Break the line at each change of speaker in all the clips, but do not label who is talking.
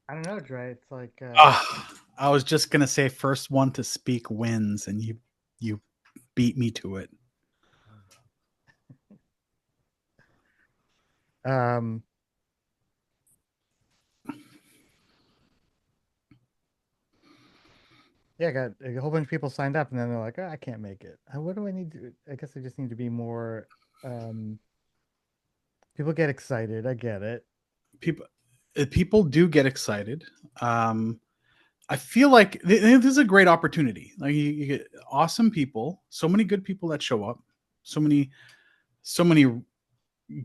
I don't know, Dre. It's like
I was just gonna say first one to speak wins, and you beat me to it.
um yeah, I got a whole bunch of people signed up and then they're like, oh, I can't make it. What do I need to I guess I just need to be more people get excited. I get it.
People do get excited. I feel like this is a great opportunity. Like you get awesome people, so many good people that show up, so many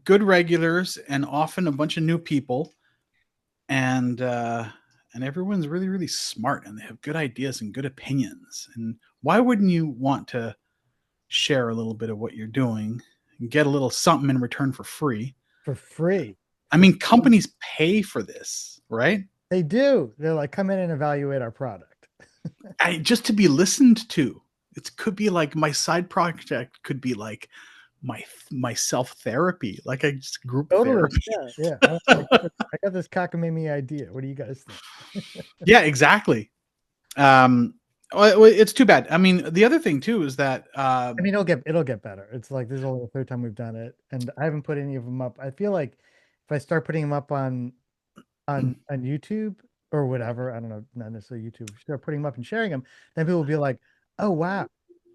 good regulars, and often a bunch of new people, and everyone's really smart and they have good ideas and good opinions. And why wouldn't you want to share a little bit of what you're doing and get a little something in return for free?
For free.
I mean, companies pay for this, right?
They do. They're like, come in and evaluate our product.
Just to be listened to. It could be like my side project could be like my self therapy, like a just group therapy.
Yeah. I got this cockamamie idea. What do you guys think?
Yeah, exactly. It's too bad. I mean, the other thing too is that
I mean, it'll get better. It's like this is only the third time we've done it, and I haven't put any of them up. I feel like if I start putting them up on YouTube or whatever, I don't know, not necessarily YouTube, start putting them up and sharing them, then people will be like, oh wow.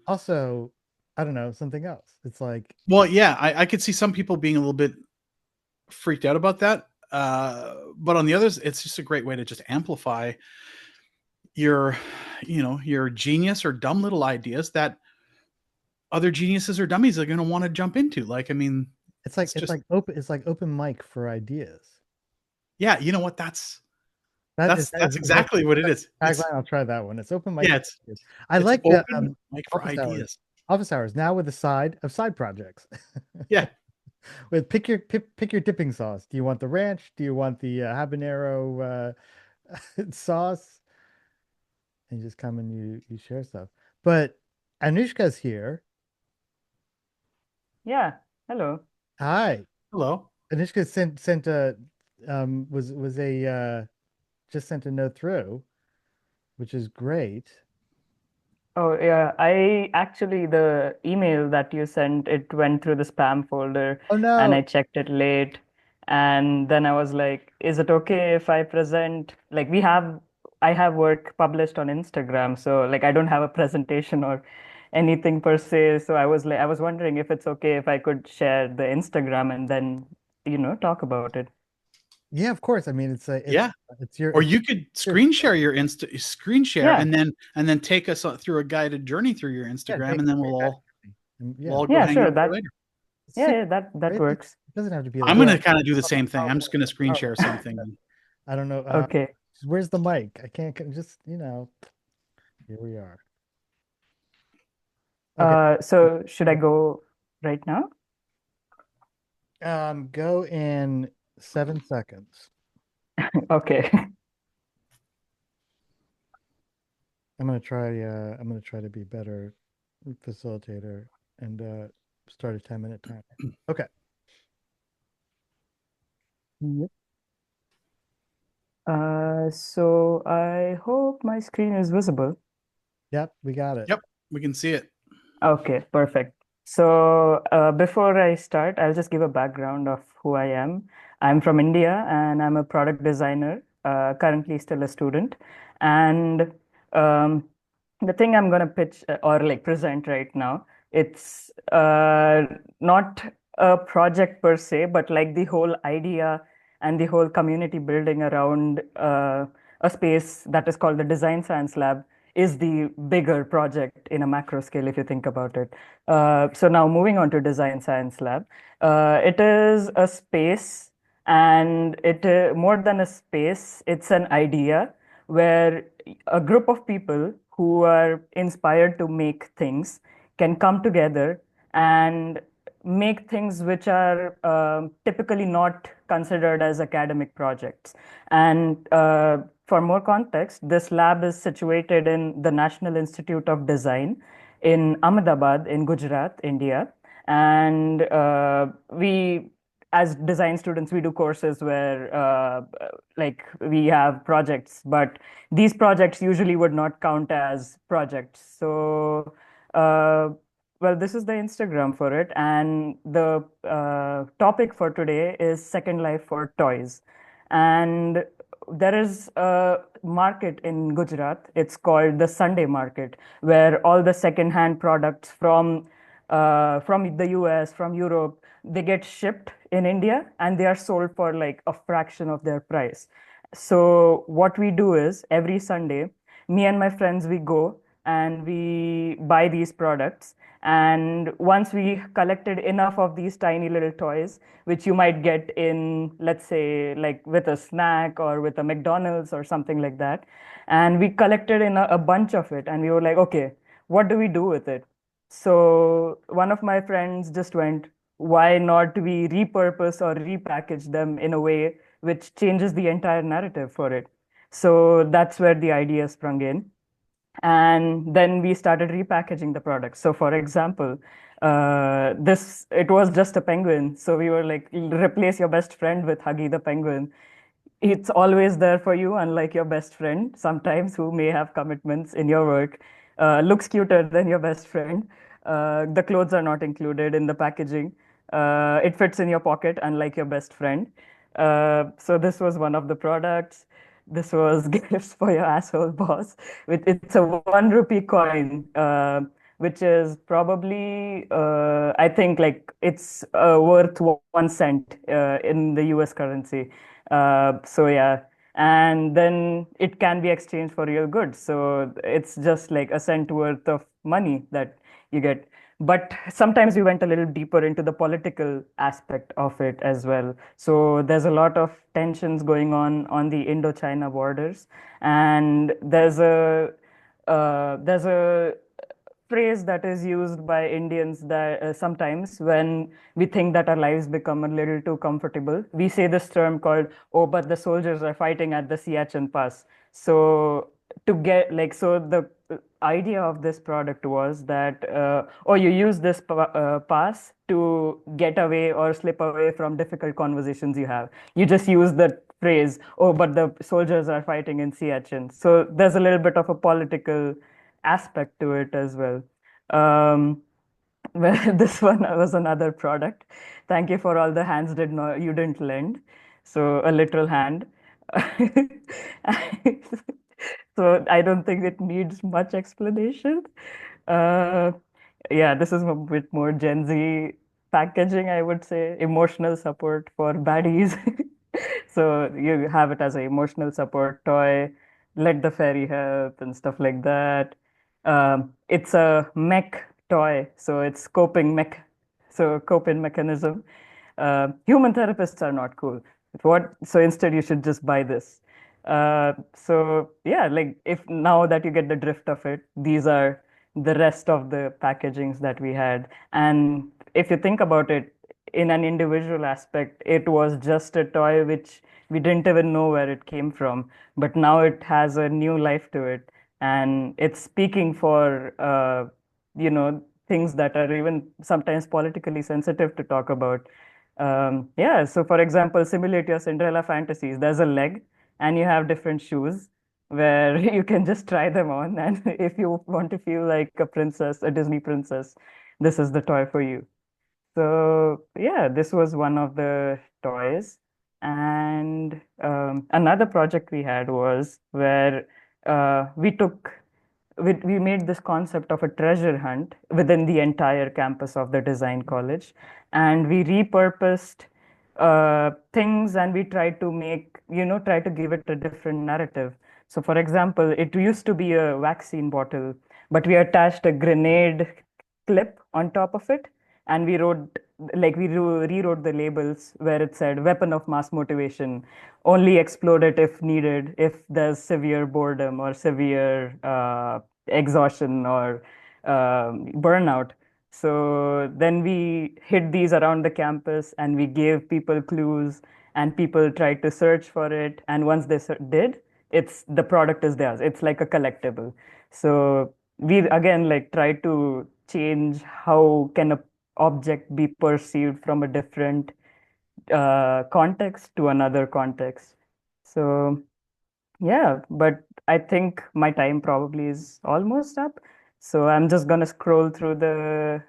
Also, I don't know, something else. It's like,
well, yeah, I could see some people being a little bit freaked out about that. But on the others, it's just a great way to just amplify your, your genius or dumb little ideas that other geniuses or dummies are going to want to jump into. Like, I mean,
it's like open mic for ideas.
Yeah, you know what? That's
That
that's that's exactly what it is.
I'll try that one. It's open mic.
Yeah,
I
it's
like the
open mic for
office
ideas.
hours. Office hours now with the side of side projects.
Yeah.
With pick your dipping sauce. Do you want the ranch? Do you want the habanero sauce? And you just come and you share stuff. But Anushka's here.
Yeah. Hello.
Hi.
Hello.
Anushka sent a was a just sent a note through, which is great.
Oh, yeah. The email that you sent, it went through the spam folder
Oh
and
no.
I checked it late. And then I was like, is it okay if I present? Like, I have work published on Instagram. So, like, I don't have a presentation or anything per se. So I was wondering if it's okay if I could share the Instagram and then, talk about it.
Yeah, of course. I mean,
Yeah.
it's your
Or you could screen share your screen share
Yeah.
and then take us through a guided journey through your Instagram, and then we'll all go
Yeah,
hang
sure.
out there later.
That works.
It doesn't have to be
I'm
like,
gonna kind of do the same thing. I'm just gonna screen share something.
I don't know.
Okay.
Where's the mic? I can't just, here we are. Okay.
So should I go right now?
Go in 7 seconds.
Okay.
I'm gonna try to be better facilitator and start a 10-minute timer. Okay.
Yep. So I hope my screen is visible.
Yep, we got it.
Yep, we can see it.
Okay, perfect. So before I start, I'll just give a background of who I am. I'm from India and I'm a product designer, currently still a student. And um, the thing I'm going to pitch or like present right now, it's not a project per se, but like the whole idea and the whole community building around a space that is called the Design Science Lab is the bigger project in a macro scale, if you think about it. So now moving on to Design Science Lab, it is a space, and it more than a space, it's an idea where a group of people who are inspired to make things can come together and make things which are typically not considered as academic projects. And for more context, this lab is situated in the National Institute of Design in Ahmedabad in Gujarat, India. And we, as design students, we do courses where like we have projects, but these projects usually would not count as projects. So, well, this is the Instagram for it. And the topic for today is Second Life for Toys. And there is a market in Gujarat. It's called the Sunday market, where all the secondhand products from the US, from Europe, they get shipped in India and they are sold for like a fraction of their price. So what we do is every Sunday, me and my friends, we go and we buy these products. And once we collected enough of these tiny little toys, which you might get in, let's say, like with a snack or with a McDonald's or something like that, and we collected in a bunch of it, and we were like, okay, what do we do with it? So one of my friends just went, why not we repurpose or repackage them in a way which changes the entire narrative for it? So that's where the idea sprung in. And then we started repackaging the product. So for example, this it was just a penguin. So we were like, replace your best friend with Huggy the penguin. It's always there for you, unlike your best friend, sometimes who may have commitments in your work. Looks cuter than your best friend. The clothes are not included in the packaging. It fits in your pocket, unlike your best friend. So this was one of the products. This was gifts for your asshole boss. It's a 1 rupee coin, which is probably, I think, like it's worth 1 cent in the US currency. So yeah, and then it can be exchanged for real goods. So it's just like a cent worth of money that you get. But sometimes we went a little deeper into the political aspect of it as well. So there's a lot of tensions going on the Indo-China borders, and there's a phrase that is used by Indians that sometimes when we think that our lives become a little too comfortable, we say this term called, oh, but the soldiers are fighting at the Siachen Pass. So to get like, so the idea of this product was that, oh, you use this pass to get away or slip away from difficult conversations you have. You just use the phrase, oh, but the soldiers are fighting in Siachen. So there's a little bit of a political aspect to it as well. Um, well, this one was another product. Thank you for all the hands you didn't lend. So a literal hand. So I don't think it needs much explanation. Uh, yeah, this is a bit more Gen Z packaging, I would say. Emotional support for baddies. So you have it as an emotional support toy, let the fairy help and stuff like that. It's a mech toy, so it's coping mechanism. Human therapists are not cool. So instead you should just buy this. So yeah, like if now that you get the drift of it, these are the rest of the packagings that we had. And if you think about it, in an individual aspect, it was just a toy which we didn't even know where it came from, but now it has a new life to it, and it's speaking for things that are even sometimes politically sensitive to talk about. Yeah, so for example, simulate your Cinderella fantasies. There's a leg, and you have different shoes where you can just try them on, and if you want to feel like a princess, a Disney princess, this is the toy for you. So yeah, this was one of the toys. And another project we had was where we made this concept of a treasure hunt within the entire campus of the design college, and we repurposed things, and we tried to try to give it a different narrative. So for example, it used to be a vaccine bottle, but we attached a grenade clip on top of it, and rewrote the labels where it said weapon of mass motivation, only explode it if needed, if there's severe boredom or severe exhaustion or burnout. So then we hid these around the campus and we gave people clues and people tried to search for it. And once they did, it's the product is theirs. It's like a collectible. So we again like try to change how can a object be perceived from a different context to another context. So yeah, but I think my time probably is almost up. So I'm just gonna scroll through the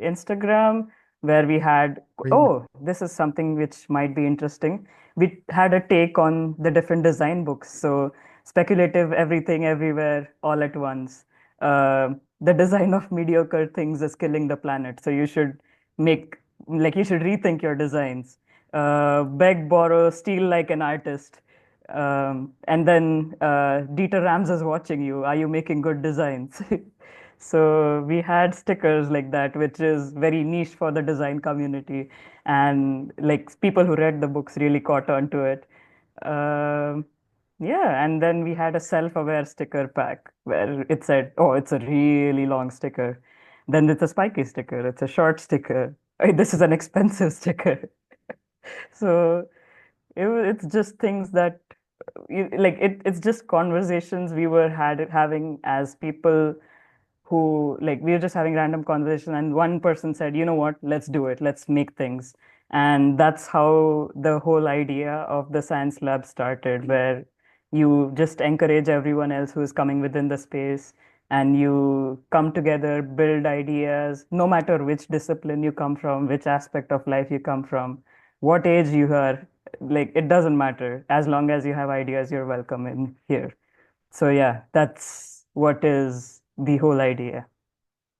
Instagram where we had,
Reading.
oh, this is something which might be interesting. We had a take on the different design books. So speculative, everything, everywhere, all at once. The design of mediocre things is killing the planet. So you should make, like, you should rethink your designs. Beg, borrow, steal like an artist. And then Dieter Rams is watching you. Are you making good designs? So we had stickers like that, which is very niche for the design community, and like people who read the books really caught on to it. Um, yeah, and then we had a self-aware sticker pack where it said, "Oh, it's a really long sticker." Then it's a spiky sticker. It's a short sticker. This is an expensive sticker. So it's just things that like it's just conversations we were having as people who like we were just having random conversation and one person said, you know what, let's do it, let's make things. And that's how the whole idea of the science lab started, where you just encourage everyone else who is coming within the space and you come together, build ideas, no matter which discipline you come from, which aspect of life you come from, what age you are, like it doesn't matter. As long as you have ideas, you're welcome in here. So yeah, that's what is the whole idea.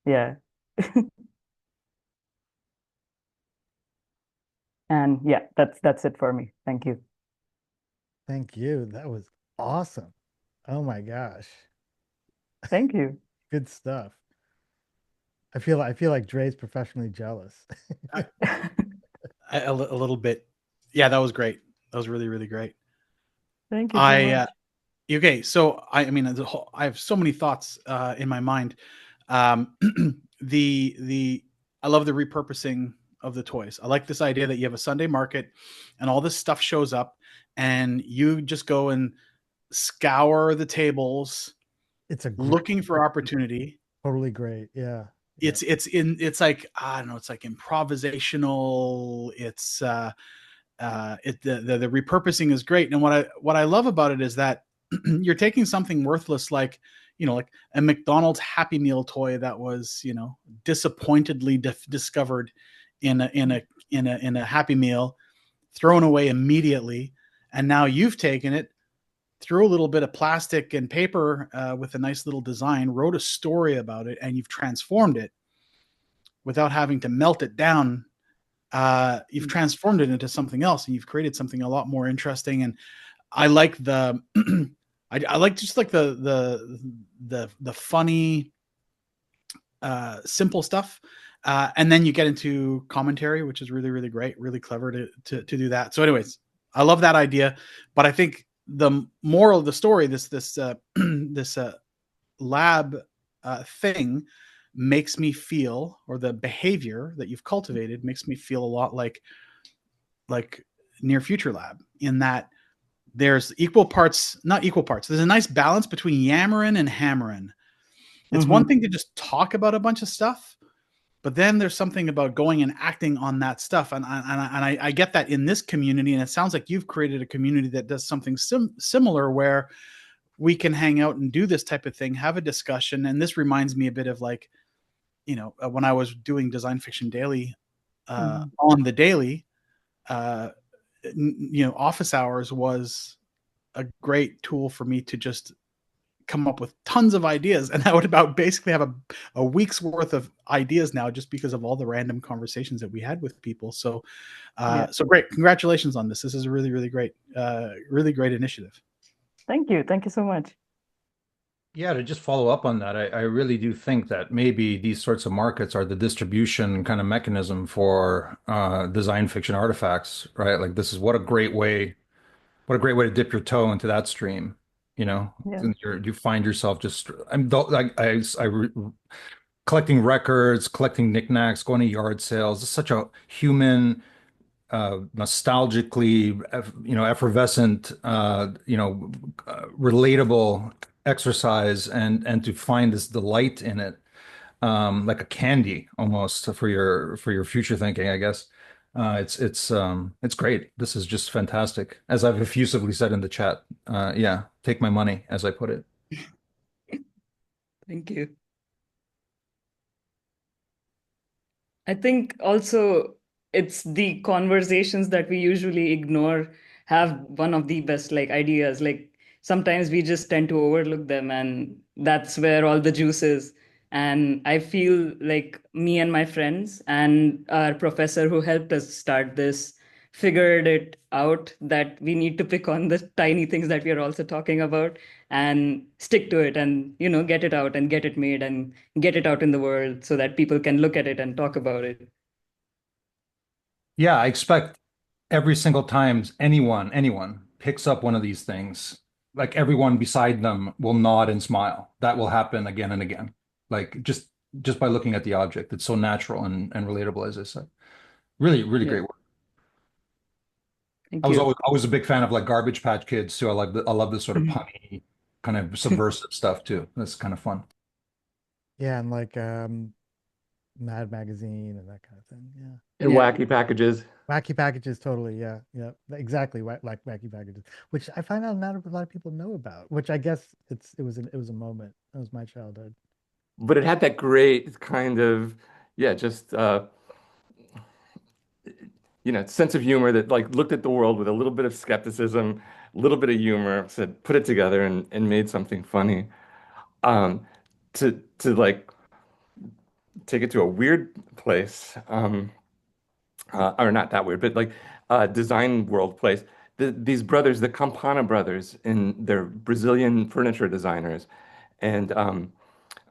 Yeah. And yeah, that's it for me. Thank you.
Thank you. That was awesome. Oh my gosh.
Thank you.
Good stuff. I feel like Dre's professionally jealous.
I, a little bit. Yeah, that was great. That was really, really great.
Thank you so
I
much.
Okay, so I mean, I have so many thoughts in my mind. Um, the I love the repurposing of the toys. I like this idea that you have a Sunday market, and all this stuff shows up, and you just go and scour the tables,
It's a great,
looking for opportunity.
totally great. Yeah. Yeah.
It's like, I don't know, it's like improvisational. It's the repurposing is great, and what I love about it is that you're taking something worthless, like, like a McDonald's Happy Meal toy that was, disappointedly discovered in a Happy Meal, thrown away immediately, and now you've taken it, threw a little bit of plastic and paper with a nice little design, wrote a story about it, and you've transformed it without having to melt it down. You've transformed it into something else, and you've created something a lot more interesting. And I like the I like just like the funny simple stuff, and then you get into commentary, which is really, really great, really clever to do that. So anyways, I love that idea, but I think the moral of the story, this this lab thing, makes me feel, or the behavior that you've cultivated makes me feel a lot like Near Future Lab, in that there's equal parts, not equal parts. There's a nice balance between yammering and hammering. It's one
Mm-hmm.
thing to just talk about a bunch of stuff, but then there's something about going and acting on that stuff. And I get that in this community, and it sounds like you've created a community that does something similar, where we can hang out and do this type of thing, have a discussion. And this reminds me a bit of, like, when I was doing Design Fiction Daily
Mm-hmm.
on the daily, uh, office hours was a great tool for me to just come up with tons of ideas. And I would about basically have a week's worth of ideas now, just because of all the random conversations that we had with people. So,
Yeah.
so great. Congratulations on this. This is a really, really great initiative.
Thank you. Thank you so much.
Yeah, to just follow up on that, I really do think that maybe these sorts of markets are the distribution kind of mechanism for design fiction artifacts, right? Like this is what a great way to dip your toe into that stream. you know,
Yeah.
and you find yourself just, like collecting records, collecting knickknacks, going to yard sales. It's such a human, nostalgically, effervescent, relatable exercise, and to find this delight in it, like a candy almost for your future thinking, I guess. It's great. This is just fantastic. As I've effusively said in the chat, yeah, take my money, as I put it.
Thank you. I think also it's the conversations that we usually ignore have one of the best like ideas. Like sometimes we just tend to overlook them, and that's where all the juice is. And I feel like me and my friends and our professor who helped us start this figured it out that we need to pick on the tiny things that we are also talking about and stick to it and get it out and get it made and get it out in the world so that people can look at it and talk about it.
Yeah, I expect every single time anyone picks up one of these things, like everyone beside them will nod and smile. That will happen again and again. Like just by looking at the object. It's so natural and relatable, as I said. Really, really
Yeah,
great work.
thank you.
Always a big fan of like Garbage Patch Kids too. I love this sort of
Mhm.
punny, kind of subversive stuff too. That's kind of fun.
Yeah, and like Mad Magazine and that kind of thing. Yeah.
And
Yeah.
wacky packages.
Wacky packages, totally. Yeah, yeah, exactly. Like wacky packages, which I find out not a lot of people know about. Which I guess it was a moment. That was my childhood.
But it had that great kind of, yeah, just sense of humor that like looked at the world with a little bit of skepticism, a little bit of humor, said put it together and made something funny. Um, to like take it to a weird place, or not that weird, but like design world place. These brothers, the Campana brothers, and they're Brazilian furniture designers, and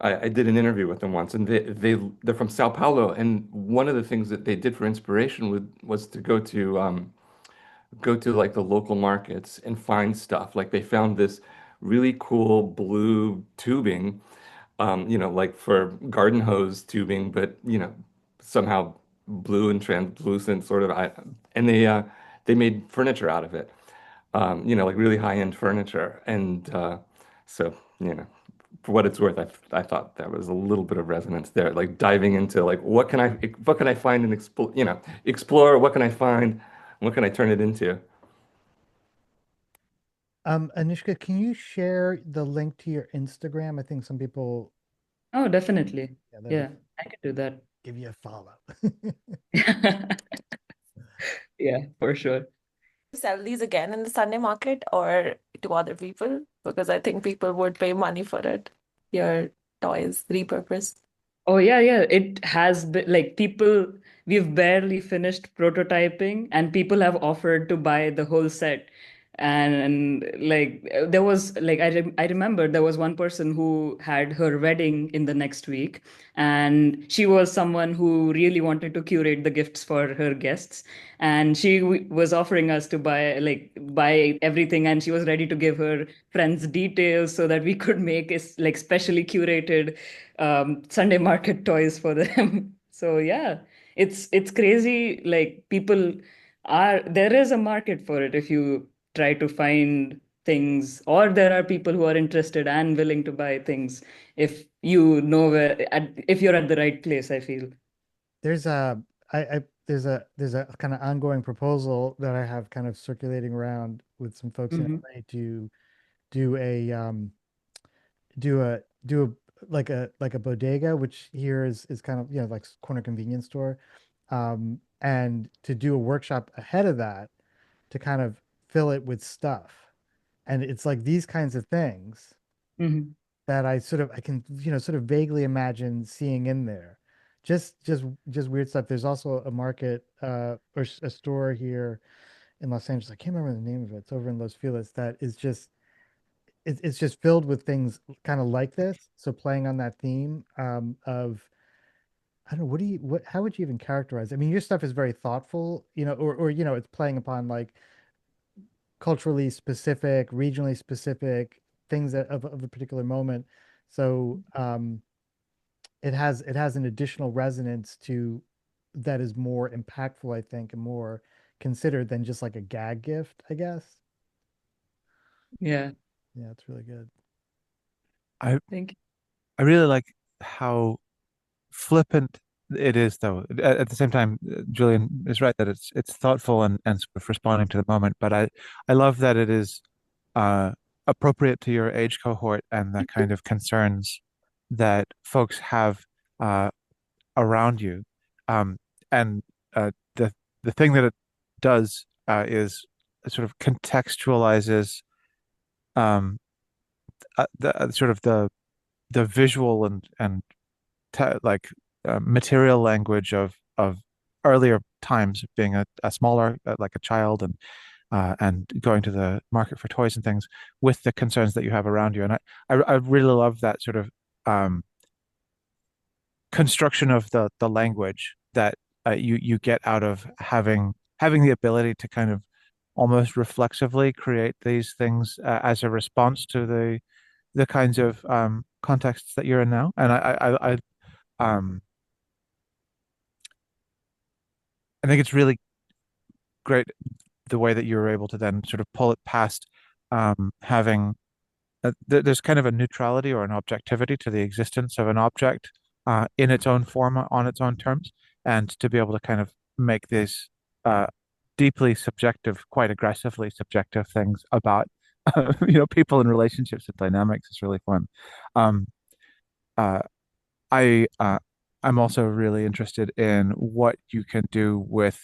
I did an interview with them once, and they're from Sao Paulo, and one of the things that they did for inspiration was to go to like the local markets and find stuff. Like they found this really cool blue tubing, like for garden hose tubing, but somehow blue and translucent sort of. And they made furniture out of it, like really high-end furniture. And so, for what it's worth, I thought that was a little bit of resonance there, like diving into like what can I find and explore what can I find, what can I turn it into?
Anushka, can you share the link to your Instagram? I think some people,
Oh, definitely.
yeah, that'd
Yeah,
be,
I can do that.
give you a follow.
Yeah, for sure.
Sell these again in the Sunday market or to other people? Because I think people would pay money for it. Your toys repurposed.
Oh yeah, yeah. It has been like people, we've barely finished prototyping and people have offered to buy the whole set. And like there was like I remember there was one person who had her wedding in the next week, and she was someone who really wanted to curate the gifts for her guests, and she was offering us to buy everything, and she was ready to give her friends details so that we could make like specially curated Sunday market toys for them. So yeah, it's crazy. Like people there is a market for it if you try to find things, or there are people who are interested and willing to buy things if you know if you're at the right place, I feel.
There's a there's a kind of ongoing proposal that I have kind of circulating around with some folks in
Hmm.
LA to do a do a like a bodega, which here is kind of like corner convenience store, and to do a workshop ahead of that to kind of fill it with stuff, and it's like these kinds of things
Hmm.
that I can sort of vaguely imagine seeing in there. Just weird stuff. There's also a market a store here in Los Angeles. I can't remember the name of it. It's over in Los Feliz that is just it's just filled with things kind of like this. So playing on that theme of I don't know, what how would you even characterize it? I mean, your stuff is very thoughtful, or it's playing upon like culturally specific, regionally specific things of a particular moment. So it has an additional resonance to that is more impactful, I think, and more considered than just like a gag gift, I guess.
Yeah.
Yeah, it's really good.
I
Thank you.
I really like how flippant it is, though. At the same time, Julian is right that it's thoughtful and sort of responding to the moment. But I love that it is uh, appropriate to your age cohort and the kind of concerns that folks have uh, around you. And the thing that it does is it sort of contextualizes sort of the visual and like material language of earlier times, being a smaller like a child and going to the market for toys and things with the concerns that you have around you. And I really love that sort of um, construction of the language that you get out of having the ability to kind of almost reflexively create these things as a response to the kinds of contexts that you're in now. And um, I think it's really great the way that you were able to then sort of pull it past having there's kind of a neutrality or an objectivity to the existence of an object in its own form on its own terms, and to be able to kind of make these uh, deeply subjective, quite aggressively subjective things about people in relationships and dynamics is really fun. Um, uh, I I'm also really interested in what you can do with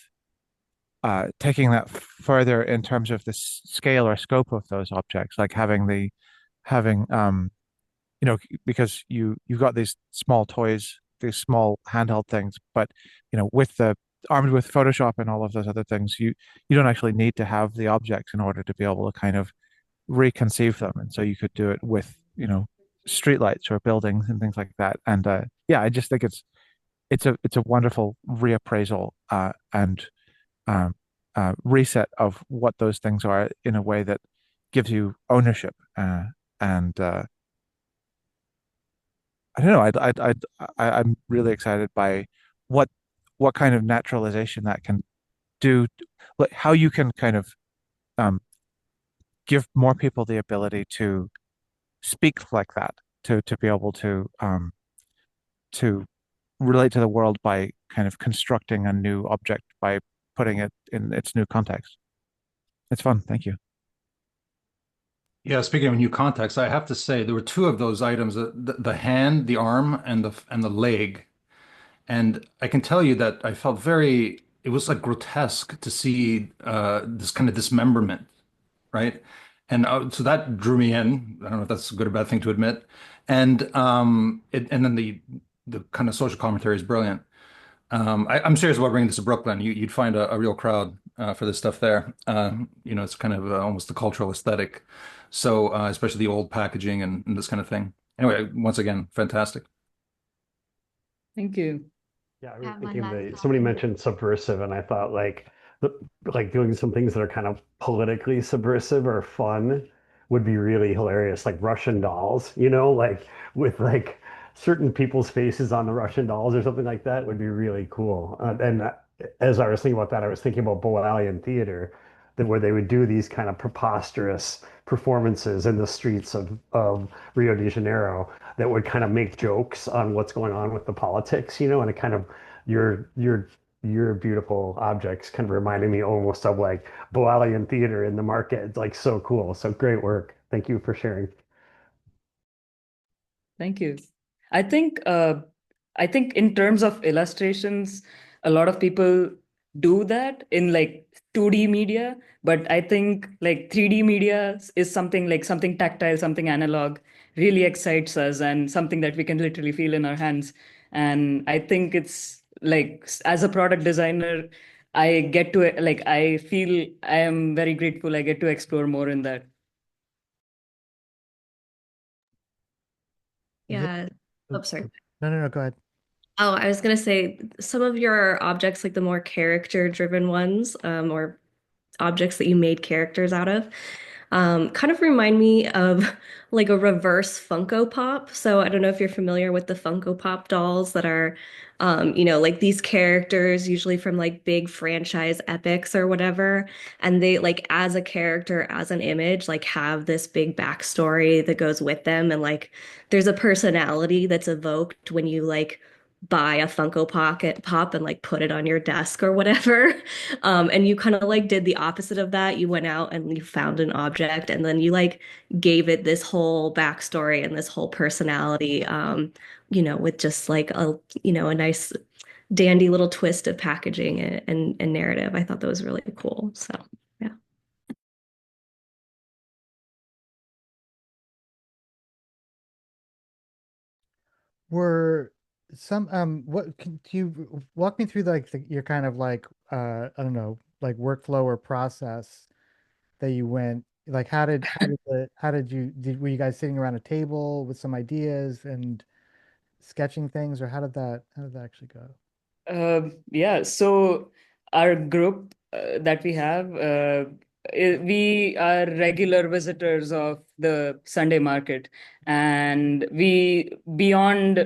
taking that further in terms of the scale or scope of those objects, like having because you've got these small toys, these small handheld things, but with the armed with Photoshop and all of those other things, you don't actually need to have the objects in order to be able to kind of reconceive them, and so you could do it with streetlights or buildings and things like that. And yeah, I just think it's a wonderful reappraisal and um, reset of what those things are in a way that gives you ownership. And I don't know. I'm really excited by what what kind of naturalization that can do, like how you can kind of um, give more people the ability to speak like that, to be able to relate to the world by kind of constructing a new object by putting it in its new context. It's fun. Thank you.
Yeah, speaking of new context, I have to say there were two of those items, the hand, the arm, and the leg. And I can tell you that I felt it was like grotesque to see this kind of dismemberment, right? And so that drew me in. I don't know if that's a good or bad thing to admit. And then the kind of social commentary is brilliant. I'm serious about bringing this to Brooklyn. You'd find a real crowd for this stuff there. It's kind of almost the cultural aesthetic. So especially the old packaging and this kind of thing. Anyway, once again, fantastic.
Thank you.
Yeah, I was
Have one
thinking
last
that somebody
comment.
mentioned subversive, and I thought like doing some things that are kind of politically subversive or fun would be really hilarious, like Russian dolls, like with like certain people's faces on the Russian dolls or something like that would be really cool. And as I was thinking about that, I was thinking about Boalian theater, that where they would do these kind of preposterous performances in the streets of Rio de Janeiro that would kind of make jokes on what's going on with the politics, and it kind of your beautiful objects kind of reminded me almost of like Boalian theater in the market. It's like so cool. So great work. Thank you for sharing.
Thank you. I think in terms of illustrations, a lot of people do that in like 2D media, but I think like 3D media is something tactile, something analog, really excites us and something that we can literally feel in our hands. And I think it's like as a product designer, I get to like I feel I am very grateful I get to explore more in that.
Yeah. Oh, sorry.
No, go ahead.
Oh, I was gonna say some of your objects, like the more character-driven ones, or objects that you made characters out of, kind of remind me of like a reverse Funko Pop. So I don't know if you're familiar with the Funko Pop dolls that are, like these characters, usually from like big franchise epics or whatever. And they like as a character, as an image, like have this big backstory that goes with them. And like there's a personality that's evoked when you like buy a Pop and like put it on your desk or whatever. And you kind of like did the opposite of that. You went out and you found an object and then you like gave it this whole backstory and this whole personality, with just like a nice dandy little twist of packaging and narrative. I thought that was really cool. So yeah.
Were some what can you walk me through like your kind of like I don't know, like workflow or process that you went like how did were you guys sitting around a table with some ideas and sketching things, or how did that actually go?
Yeah, so our group that we have, we are regular visitors of the Sunday market, and we beyond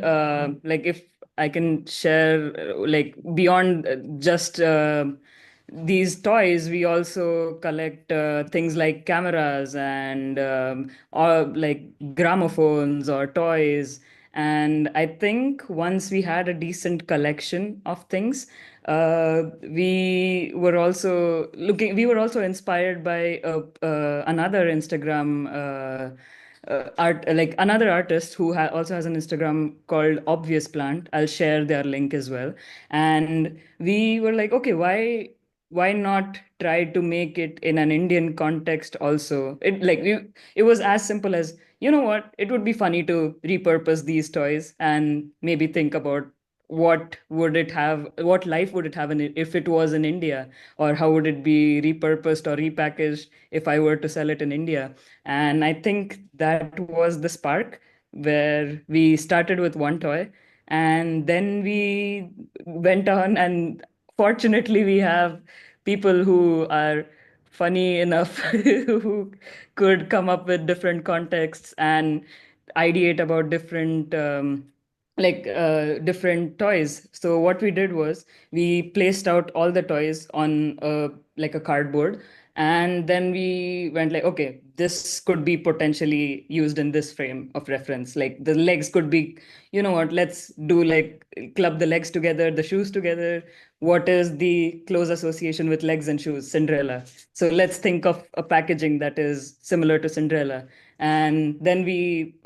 like if I can share like beyond just these toys, we also collect things like cameras and or like gramophones or toys. And I think once we had a decent collection of things, we were also inspired by another Instagram art, like another artist who also has an Instagram called Obvious Plant. I'll share their link as well. And we were like, okay, why not try to make it in an Indian context also? It was as simple as, you know what, it would be funny to repurpose these toys and maybe think about what life would it have if it was in India, or how would it be repurposed or repackaged if I were to sell it in India. And I think that was the spark where we started with one toy, and then we went on, and fortunately we have people who are funny enough who could come up with different contexts and ideate about different toys. So what we did was we placed out all the toys on like a cardboard, and then we went like, okay, this could be potentially used in this frame of reference. Like the legs could be, you know what, let's do like club the legs together, the shoes together. What is the close association with legs and shoes? Cinderella. So let's think of a packaging that is similar to Cinderella. And then we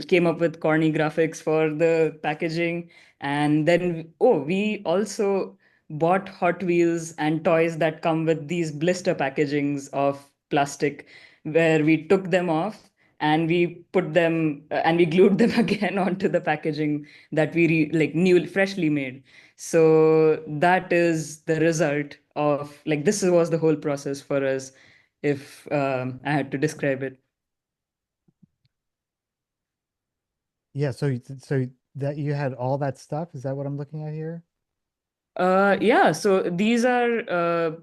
came up with corny graphics for the packaging. And then, oh, we also bought Hot Wheels and toys that come with these blister packagings of plastic, where we took them off and we put them and we glued them again onto the packaging that like new freshly made. So that is the result of like this was the whole process for us, if I had to describe it.
Yeah, so that you had all that stuff, is that what I'm looking at here?
Yeah, so these are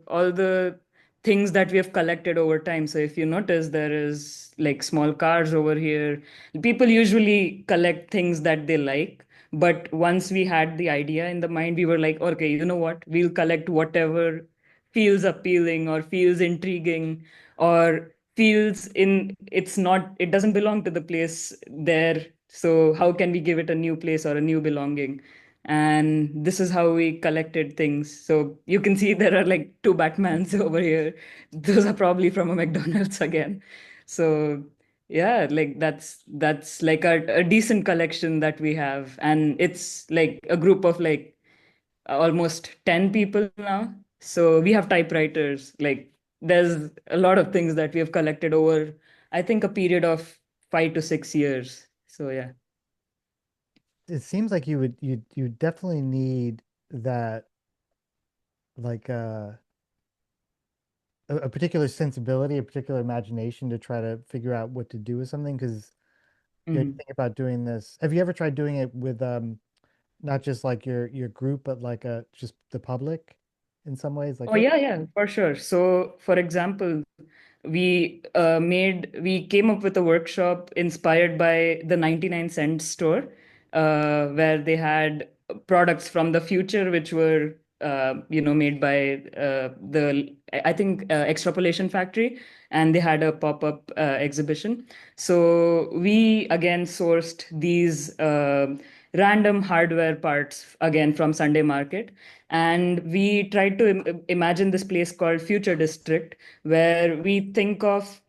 all the things that we have collected over time. So if you notice, there is like small cars over here. People usually collect things that they like, but once we had the idea in the mind, we were like, okay, you know what? We'll collect whatever feels appealing or feels intriguing or it doesn't belong to the place there. So how can we give it a new place or a new belonging? And this is how we collected things. So you can see there are like two Batmans over here. Those are probably from a McDonald's again. So yeah, like that's like a decent collection that we have, and it's like a group of like almost 10 people now. So we have typewriters. Like there's a lot of things that we have collected over, I think, a period of 5 to 6 years. So yeah.
It seems like you definitely need that like a particular sensibility, a particular imagination to try to figure out what to do with something. Because you
Mhm.
think about doing this. Have you ever tried doing it with not just like your group, but like just the public in some ways? Like,
Oh, yeah, yeah, for sure. So, for example, we came up with a workshop inspired by the 99-cent store, where they had products from the future which were made by I think Extrapolation Factory, and they had a pop-up exhibition. So we again sourced these random hardware parts again from Sunday Market, and we tried to imagine this place called Future District, where we think of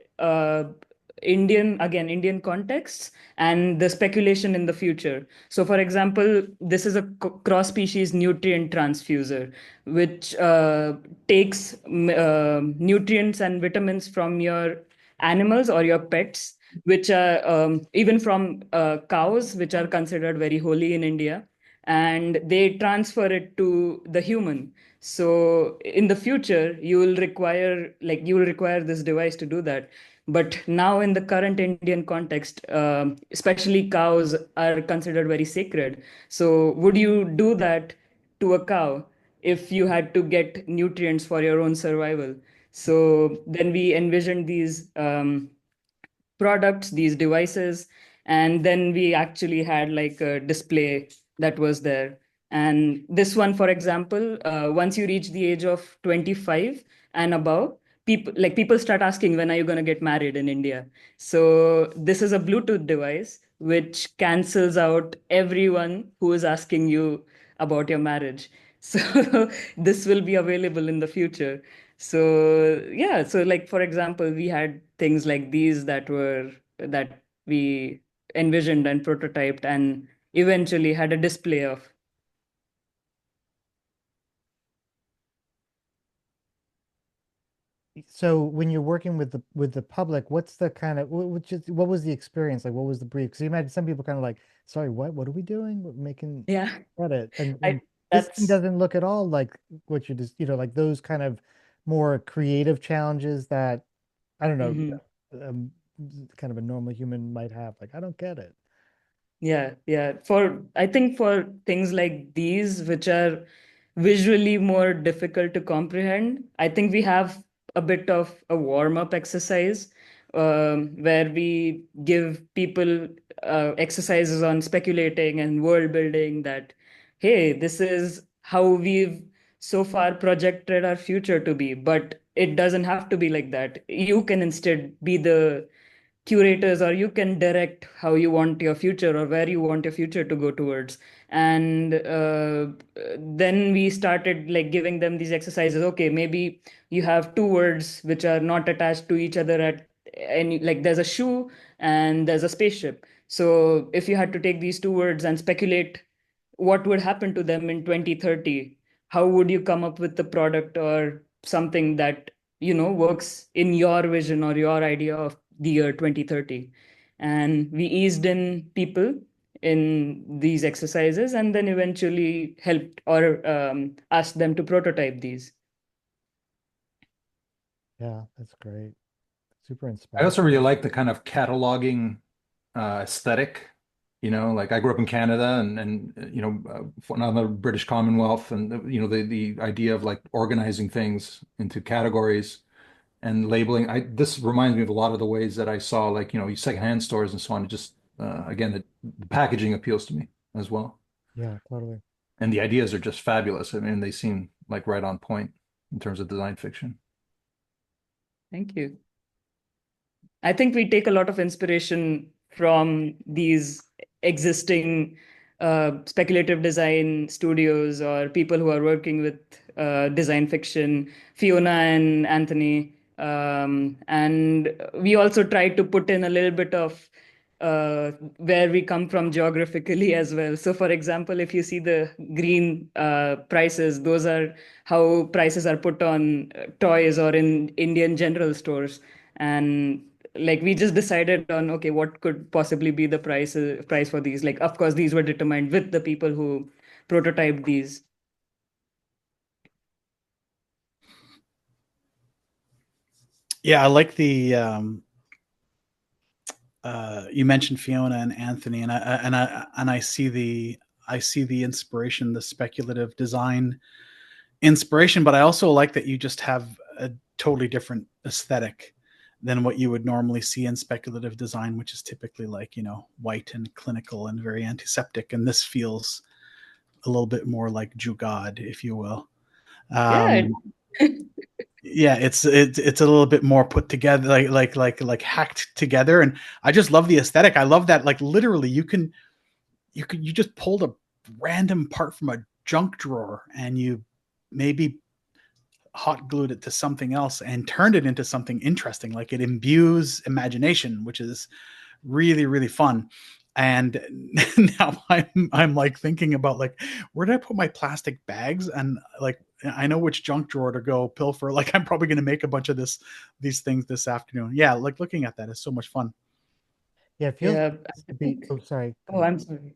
Indian contexts and the speculation in the future. So, for example, this is a cross-species nutrient transfuser, which takes nutrients and vitamins from your animals or your pets, which are even from cows, which are considered very holy in India, and they transfer it to the human. So in the future, you will require this device to do that. But now in the current Indian context, especially cows are considered very sacred. So would you do that to a cow if you had to get nutrients for your own survival? So then we envisioned these products, these devices, and then we actually had like a display that was there. And this one, for example, once you reach the age of 25 and above, people start asking, when are you going to get married in India? So this is a Bluetooth device which cancels out everyone who is asking you about your marriage. So this will be available in the future. So yeah, so like for example, we had things like these that we envisioned and prototyped and eventually had a display of.
So when you're working with the public, what's the kind of what was the experience like? What was the brief? Because you imagine some people kind of like, sorry, what are we doing? We're making
Yeah,
credit, and
I
this thing
that's
doesn't look at all like what you just like those kind of more creative challenges that I don't know,
mhm.
um, kind of a normal human might have. Like, I don't get it.
Yeah. I think for things like these, which are visually more difficult to comprehend, I think we have a bit of a warm-up exercise, where we give people exercises on speculating and world building that, hey, this is how we've so far projected our future to be, but it doesn't have to be like that. You can instead be the curators, or you can direct how you want your future or where you want your future to go towards. And then we started like giving them these exercises. Okay, maybe you have two words which are not attached to each other at any, like there's a shoe and there's a spaceship. So if you had to take these two words and speculate what would happen to them in 2030, how would you come up with the product or something that works in your vision or your idea of the year 2030? And we eased in people in these exercises and then eventually helped or asked them to prototype these.
Yeah, that's great. Super
I
inspiring.
also really like the kind of cataloging aesthetic. Like I grew up in Canada and another British Commonwealth, and the idea of like organizing things into categories and labeling. This reminds me of a lot of the ways that I saw like secondhand stores and so on. It just again the packaging appeals to me as well,
Yeah, totally.
and the ideas are just fabulous. I mean, they seem like right on point in terms of design fiction.
Thank you. I think we take a lot of inspiration from these existing speculative design studios or people who are working with design fiction, Fiona and Anthony. And we also try to put in a little bit of where we come from geographically as well. So, for example, if you see the green prices, those are how prices are put on toys or in Indian general stores. And like we just decided on, okay, what could possibly be the price for these? Like, of course, these were determined with the people who prototyped these.
Yeah, I like the you mentioned Fiona and Anthony, and I see the inspiration, the speculative design inspiration, but I also like that you just have a totally different aesthetic. than what you would normally see in speculative design, which is typically like, white and clinical and very antiseptic. And this feels a little bit more like Jugad, if you will.
Yeah.
Yeah, it's a little bit more put together, like hacked together. And I just love the aesthetic. I love that, like, literally you just pulled a random part from a junk drawer and you maybe hot glued it to something else and turned it into something interesting. Like, it imbues imagination, which is really, really fun. And now I'm like thinking about, like, where did I put my plastic bags? And like, I know which junk drawer to go pilfer. Like, I'm probably going to make a bunch of these things this afternoon. Yeah, like, looking at that is so much fun.
Yeah, it feels
Yeah,
like
I
to be.
think.
Oh, sorry.
Oh, I'm sorry.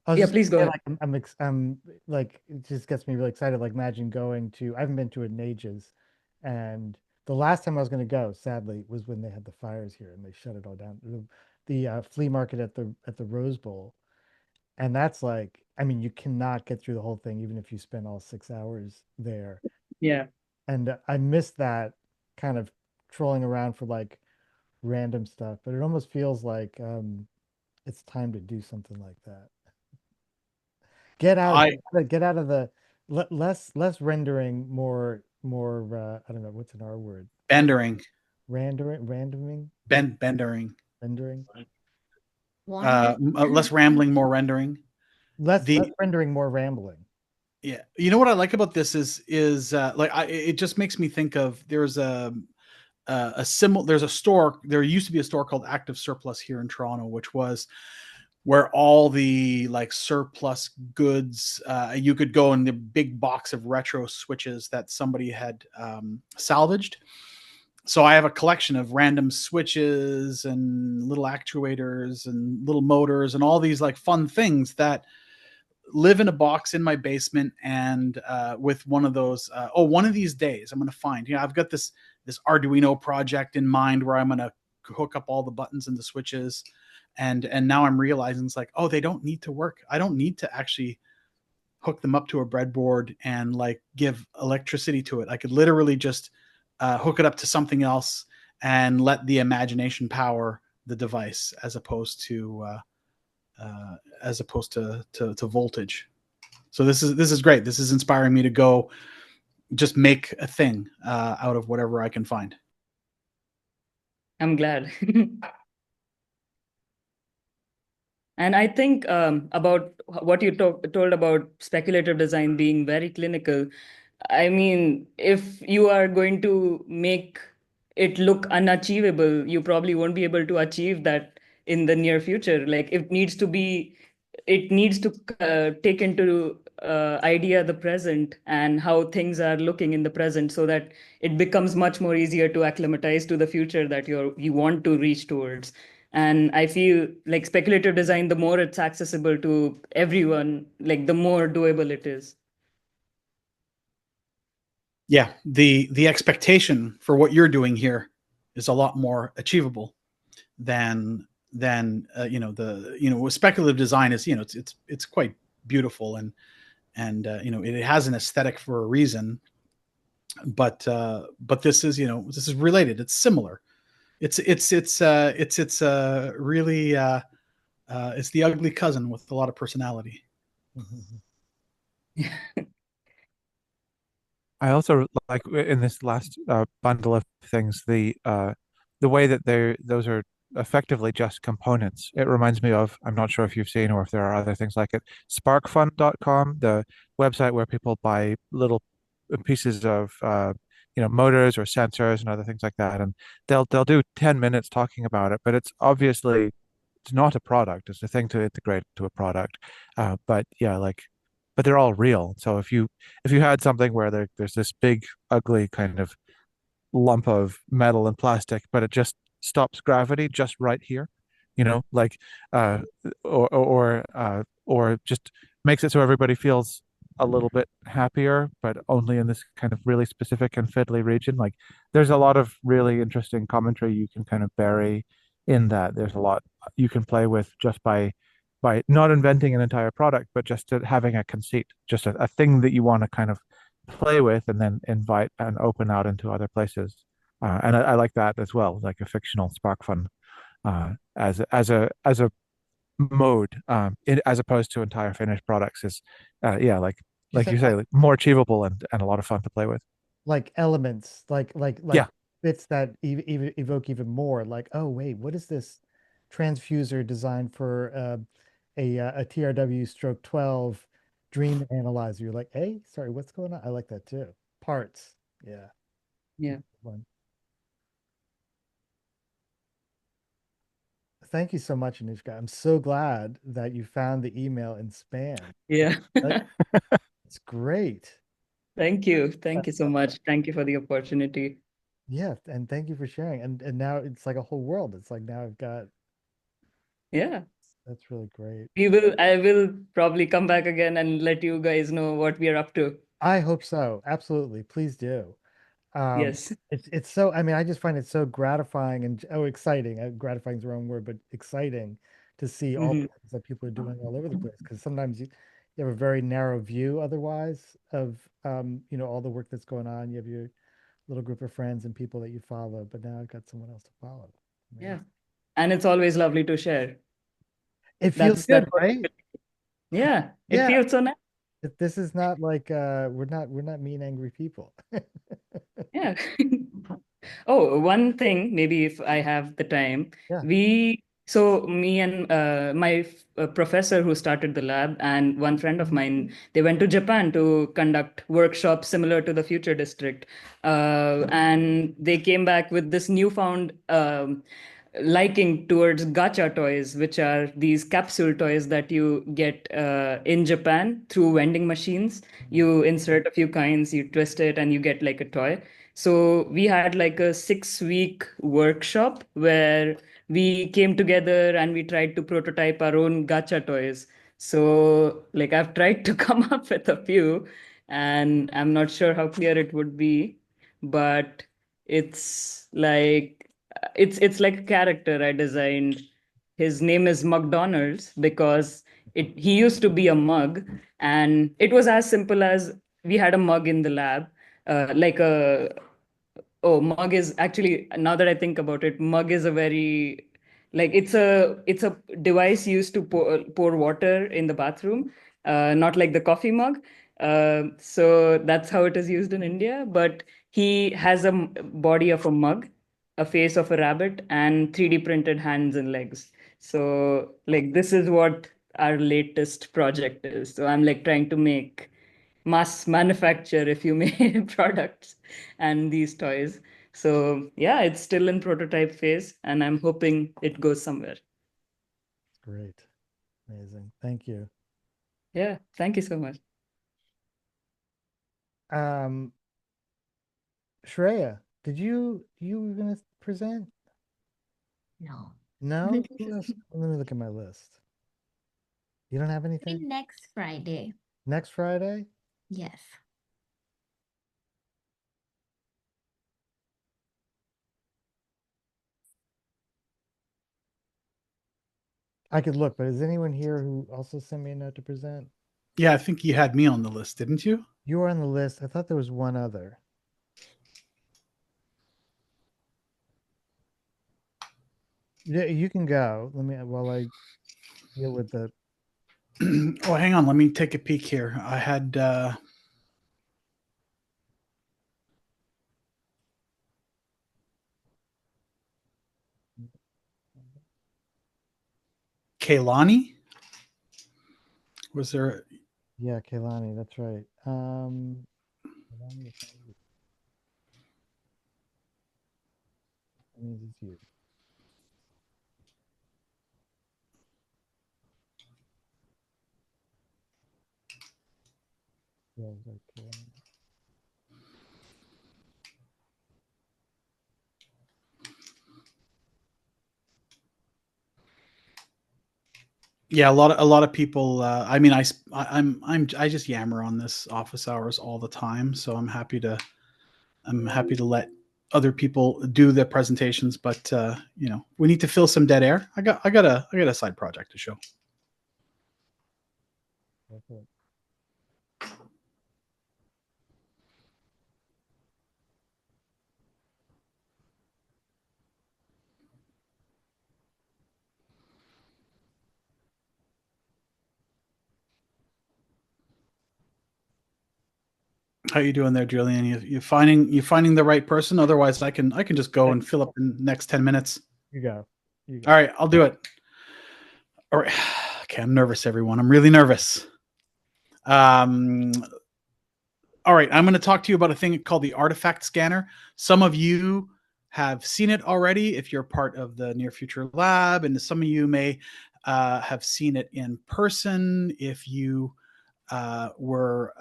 I was
Yeah,
just
please go
gonna say,
ahead.
like, I'm like, it just gets me really excited. Like, imagine going to, I haven't been to it in ages, and the last time I was going to go, sadly, was when they had the fires here and they shut it all down. The flea market at the Rose Bowl, and that's like, I mean, you cannot get through the whole thing even if you spend all 6 hours there.
Yeah.
And I miss that kind of trolling around for like random stuff, but it almost feels like it's time to do something like that.
I
Get out of the less rendering, more I don't know what's an R word.
Bendering,
Randoming,
bendering,
rendering,
less rambling, more rendering.
less rendering, more rambling.
Yeah, you know what I like about this is like, it just makes me think of, there's a similar, there's a store, there used to be a store called Active Surplus here in Toronto, which was where all the like surplus goods, you could go in the big box of retro switches that somebody had salvaged. So I have a collection of random switches and little actuators and little motors and all these like fun things that live in a box in my basement. And with one of those, one of these days I'm going to find, I've got this Arduino project in mind where I'm going to hook up all the buttons and the switches. And now I'm realizing it's like, oh, they don't need to work. I don't need to actually hook them up to a breadboard and like give electricity to it. I could literally just hook it up to something else and let the imagination power the device, as opposed to voltage. So this is great. This is inspiring me to go just make a thing out of whatever I can find.
I'm glad. And I think about what you told about speculative design being very clinical. I mean, if you are going to make it look unachievable, you probably won't be able to achieve that in the near future. Like, it needs to take into idea the present and how things are looking in the present, so that it becomes much more easier to acclimatize to the future that you want to reach towards. And I feel like speculative design, the more it's accessible to everyone, like the more doable it is.
Yeah, the expectation for what you're doing here is a lot more achievable than with speculative design is, it's quite beautiful, and it has an aesthetic for a reason, but this is, this is related, it's similar, it's really it's the ugly cousin with a lot of personality.
I also like in this last bundle of things the way that those are effectively just components. It reminds me of, I'm not sure if you've seen or if there are other things like it, sparkfun.com, the website where people buy little pieces of motors or sensors and other things like that, and they'll do 10 minutes talking about it, but it's obviously it's not a product. It's a thing to integrate to a product. But yeah, but they're all real. So if you had something where there's this big, ugly kind of lump of metal and plastic, but it just stops gravity just right here, like uh, or just makes it so everybody feels a little bit happier, but only in this kind of really specific and fiddly region. Like there's a lot of really interesting commentary you can kind of bury in that. There's a lot you can play with just by not inventing an entire product, but just having a conceit, just a thing that you want to kind of play with and then invite and open out into other places. And I like that as well, like a fictional spark fun as a mode, as opposed to entire finished products is, yeah,
You
like
said
you say, like more achievable and a lot of fun to play with.
like elements,
Yeah,
bits that even evoke even more. Like, oh wait, what is this transfuser designed for a TRW stroke 12 dream analyzer? You're like, hey, sorry, what's going on? I like that too. Parts. Yeah.
Yeah.
Fun. Thank you so much, Anushka. I'm so glad that you found the email in spam.
Yeah.
It's great.
Thank you. Thank you so much. Thank you for the opportunity.
Yeah, and thank you for sharing. And now it's like a whole world. It's like now I've got
Yeah.
that's really great.
I will probably come back again and let you guys know what we are up to.
I hope so. Absolutely. Please do.
Yes.
It's so, I mean, I just find it so gratifying and exciting. Gratifying is the wrong word, but exciting to see all the
Hmm.
things that people are doing all over the place. Because sometimes you have a very narrow view otherwise of all the work that's going on. You have your little group of friends and people that you follow, but now I've got someone else to follow.
Yeah.
Amazing.
And it's always lovely to share.
It feels
That's
good,
what,
right?
yeah, it
Yeah.
feels so nice.
This is not like we're not mean angry people.
Yeah. Oh, one thing, maybe if I have the time,
Yeah.
so me and my professor who started the lab and one friend of mine, they went to Japan to conduct workshops similar to the Future District. And they came back with this newfound liking towards gacha toys, which are these capsule toys that you get in Japan through vending machines. You insert a few coins, you twist it, and you get like a toy. So we had like a 6 week workshop where we came together and we tried to prototype our own gacha toys. So like I've tried to come up with a few, and I'm not sure how clear it would be, but it's like it's like a character I designed. His name is McDonald's because he used to be a mug, and it was as simple as we had a mug in the lab, like a oh, mug is actually, now that I think about it, mug is a very like it's a device used to pour water in the bathroom, not like the coffee mug. So that's how it is used in India. But he has a body of a mug, a face of a rabbit, and 3D printed hands and legs. So like this is what our latest project is. So I'm like trying to make mass manufacture, if you may, products and these toys. So yeah, it's still in prototype phase, and I'm hoping it goes somewhere.
Great. Amazing. Thank you.
Yeah, thank you so much.
Um, Shreya, you were gonna present?
No.
No? Who else? Let me look at my list. You don't have
Maybe
anything?
next Friday.
Next Friday?
Yes.
I could look, but is anyone here who also sent me a note to present?
Yeah, I think you had me on the list, didn't you?
You were on the list. I thought there was one other. Yeah, you can go. Let me while I deal with the
Oh, hang on. Let me take a peek here. I had Kaylani. Was there?
yeah, Kaylani, that's right. Kaylani, I mean, it's you. Yeah, it's like Kaylani.
Yeah, a lot of people. I mean, I just yammer on this office hours all the time, so I'm happy to let other people do the presentations, but we need to fill some dead air. I got a side project to show.
That's it.
How you doing there, Julian? You finding the right person? Otherwise, I can just go and fill up in the next 10 minutes.
You go.
All right, I'll do it. All right. Okay, I'm nervous, everyone. I'm really nervous. All right, I'm going to talk to you about a thing called the artifact scanner. Some of you have seen it already if you're part of the Near Future Lab, and some of you may have seen it in person if you were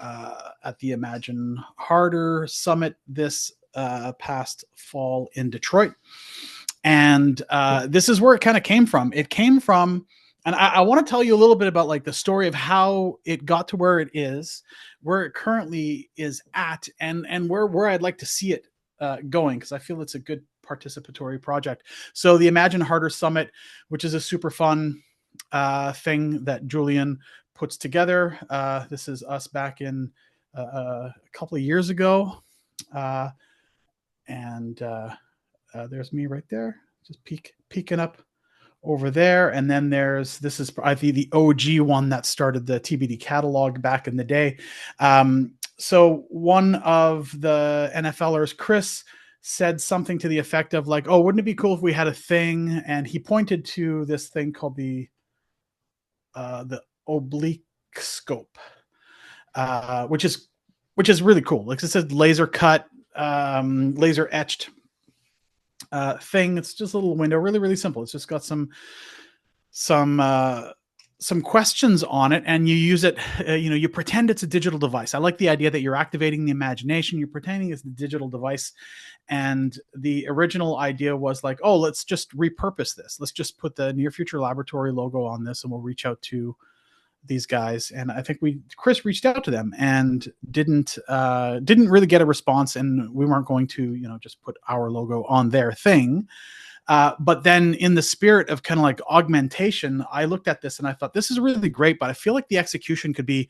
at the Imagine Harder Summit this past fall in Detroit. And this is where it kind of came from. It came from, and I want to tell you a little bit about like the story of how it got to where it is, where it currently is at, and where I'd like to see it going, because I feel it's a good participatory project. So the Imagine Harder Summit, which is a super fun thing that Julian puts together. This is us back in a couple of years ago. And there's me right there, just peeking up over there. And then this is I think the OG one that started the TBD catalog back in the day. So one of the NFLers, Chris, said something to the effect of like, oh, wouldn't it be cool if we had a thing? And he pointed to this thing called the oblique scope, which is really cool. Like it says laser cut, laser etched thing. It's just a little window, really, really simple. It's just got some questions on it, and you use it. You pretend it's a digital device. I like the idea that you're activating the imagination. You're pretending it's the digital device, and the original idea was like, oh, let's just repurpose this. Let's just put the Near Future Laboratory logo on this, and we'll reach out to these guys. And I think Chris reached out to them and didn't really get a response, and we weren't going to just put our logo on their thing. But then in the spirit of kind of like augmentation, I looked at this and I thought this is really great, but I feel like the execution could be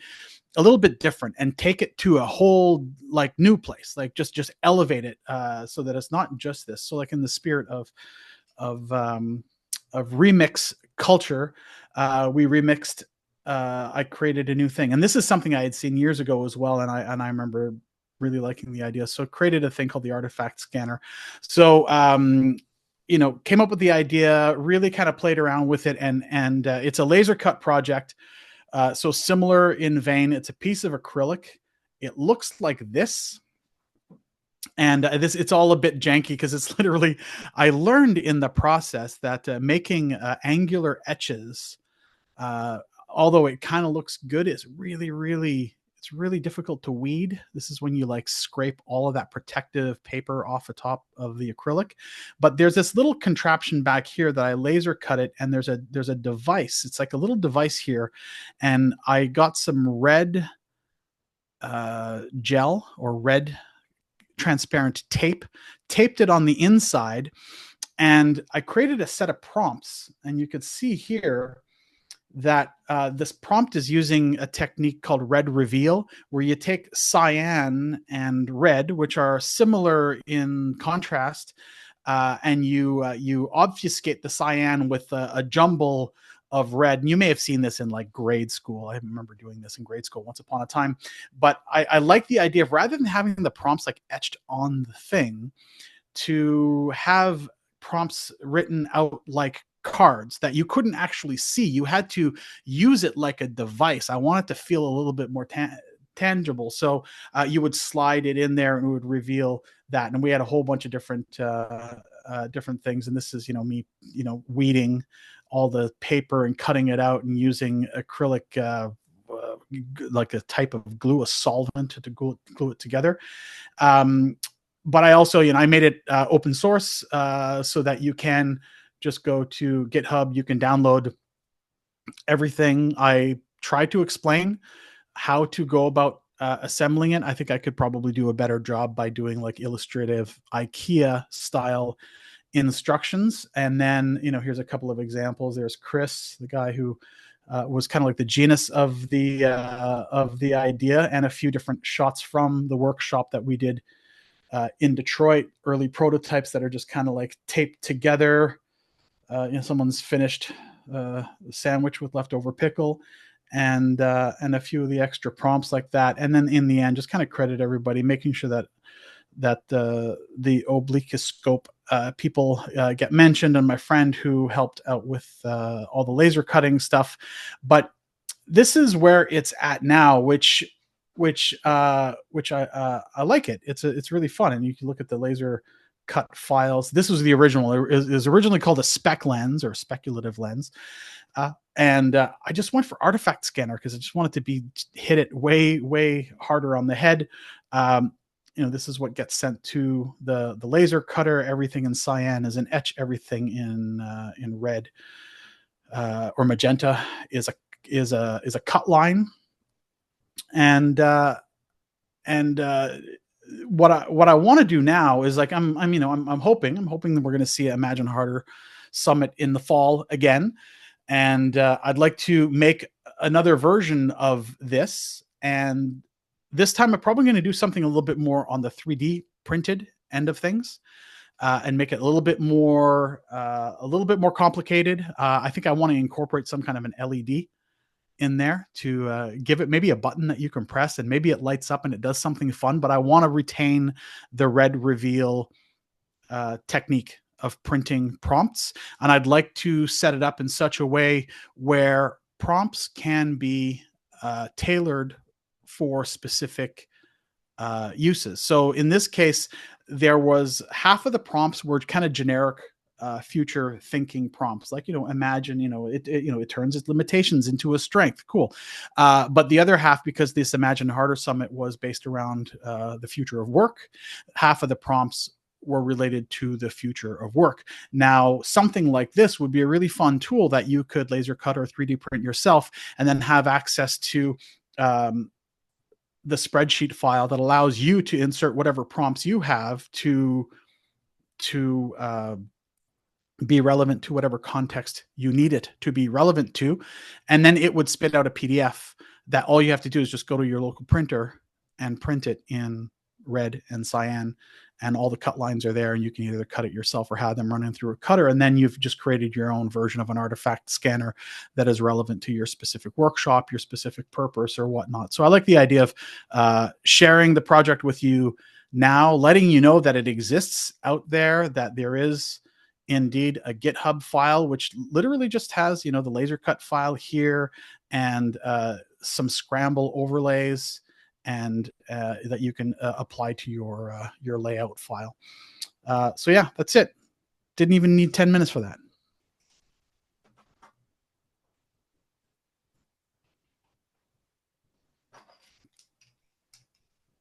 a little bit different and take it to a whole like new place, like just elevate it so that it's not just this. So like in the spirit of remix culture, we remixed. I created a new thing, and this is something I had seen years ago as well, and I remember really liking the idea. So created a thing called the artifact scanner. So came up with the idea, really kind of played around with it, and it's a laser cut project. So similar in vein, it's a piece of acrylic. It looks like this. And it's all a bit janky because it's literally, I learned in the process that making angular etches, although it kind of looks good, it's really difficult to weed. This is when you like scrape all of that protective paper off the top of the acrylic. But there's this little contraption back here that I laser cut it, and there's a device. It's like a little device here, and I got some red gel or red transparent tape, taped it on the inside, and I created a set of prompts. And you could see here that this prompt is using a technique called red reveal, where you take cyan and red, which are similar in contrast, and you obfuscate the cyan with a jumble of red. And you may have seen this in like grade school. I remember doing this in grade school once upon a time. But I like the idea of, rather than having the prompts like etched on the thing, to have prompts written out like cards that you couldn't actually see. You had to use it like a device. I want it to feel a little bit more tangible. So you would slide it in there and it would reveal that. And we had a whole bunch of different things. And this is, me, weeding all the paper and cutting it out and using acrylic, like a type of glue, a solvent to glue it together. But I also, I made it open source so that you can just go to GitHub. You can download everything. I tried to explain how to go about assembling it. I think I could probably do a better job by doing like illustrative IKEA style instructions. And then, here's a couple of examples. There's Chris, the guy who was kind of like the genius of the idea, and a few different shots from the workshop that we did in Detroit, early prototypes that are just kind of like taped together. Someone's finished a sandwich with leftover pickle, and a few of the extra prompts like that. And then in the end, just kind of credit everybody, making sure that the obliquoscope people get mentioned, and my friend who helped out with all the laser cutting stuff. But this is where it's at now, which I like it. It's really fun, and you can look at the laser cut files. This was the original. It was originally called a spec lens or speculative lens. And I just went for artifact scanner because I just wanted to hit it way harder on the head. This is what gets sent to the laser cutter. Everything in cyan is an etch. Everything in red or magenta is a cut line. And what I want to do now is like I'm hoping that we're going to see Imagine Harder Summit in the fall again, and I'd like to make another version of this. And this time I'm probably going to do something a little bit more on the 3D printed end of things, and make it a little bit more complicated. I think I want to incorporate some kind of an LED in there to give it maybe a button that you can press, and maybe it lights up and it does something fun. But I want to retain the red reveal technique of printing prompts, and I'd like to set it up in such a way where prompts can be tailored for specific uses. So in this case, there was half of the prompts were kind of generic future thinking prompts, like, imagine, it turns its limitations into a strength. Cool. But the other half, because this Imagine Harder Summit was based around the future of work, half of the prompts were related to the future of work. Now, something like this would be a really fun tool that you could laser cut or 3D print yourself, and then have access to the spreadsheet file that allows you to insert whatever prompts you have to be relevant to whatever context you need it to be relevant to. And then it would spit out a PDF that all you have to do is just go to your local printer and print it in red and cyan, and all the cut lines are there, and you can either cut it yourself or have them running through a cutter. And then you've just created your own version of an artifact scanner that is relevant to your specific workshop, your specific purpose, or whatnot. So I like the idea of sharing the project with you now, letting you know that it exists out there, that there is indeed a GitHub file, which literally just has, the laser cut file here, and some scramble overlays, and that you can apply to your layout file. So yeah, that's it. Didn't even need 10 minutes for that.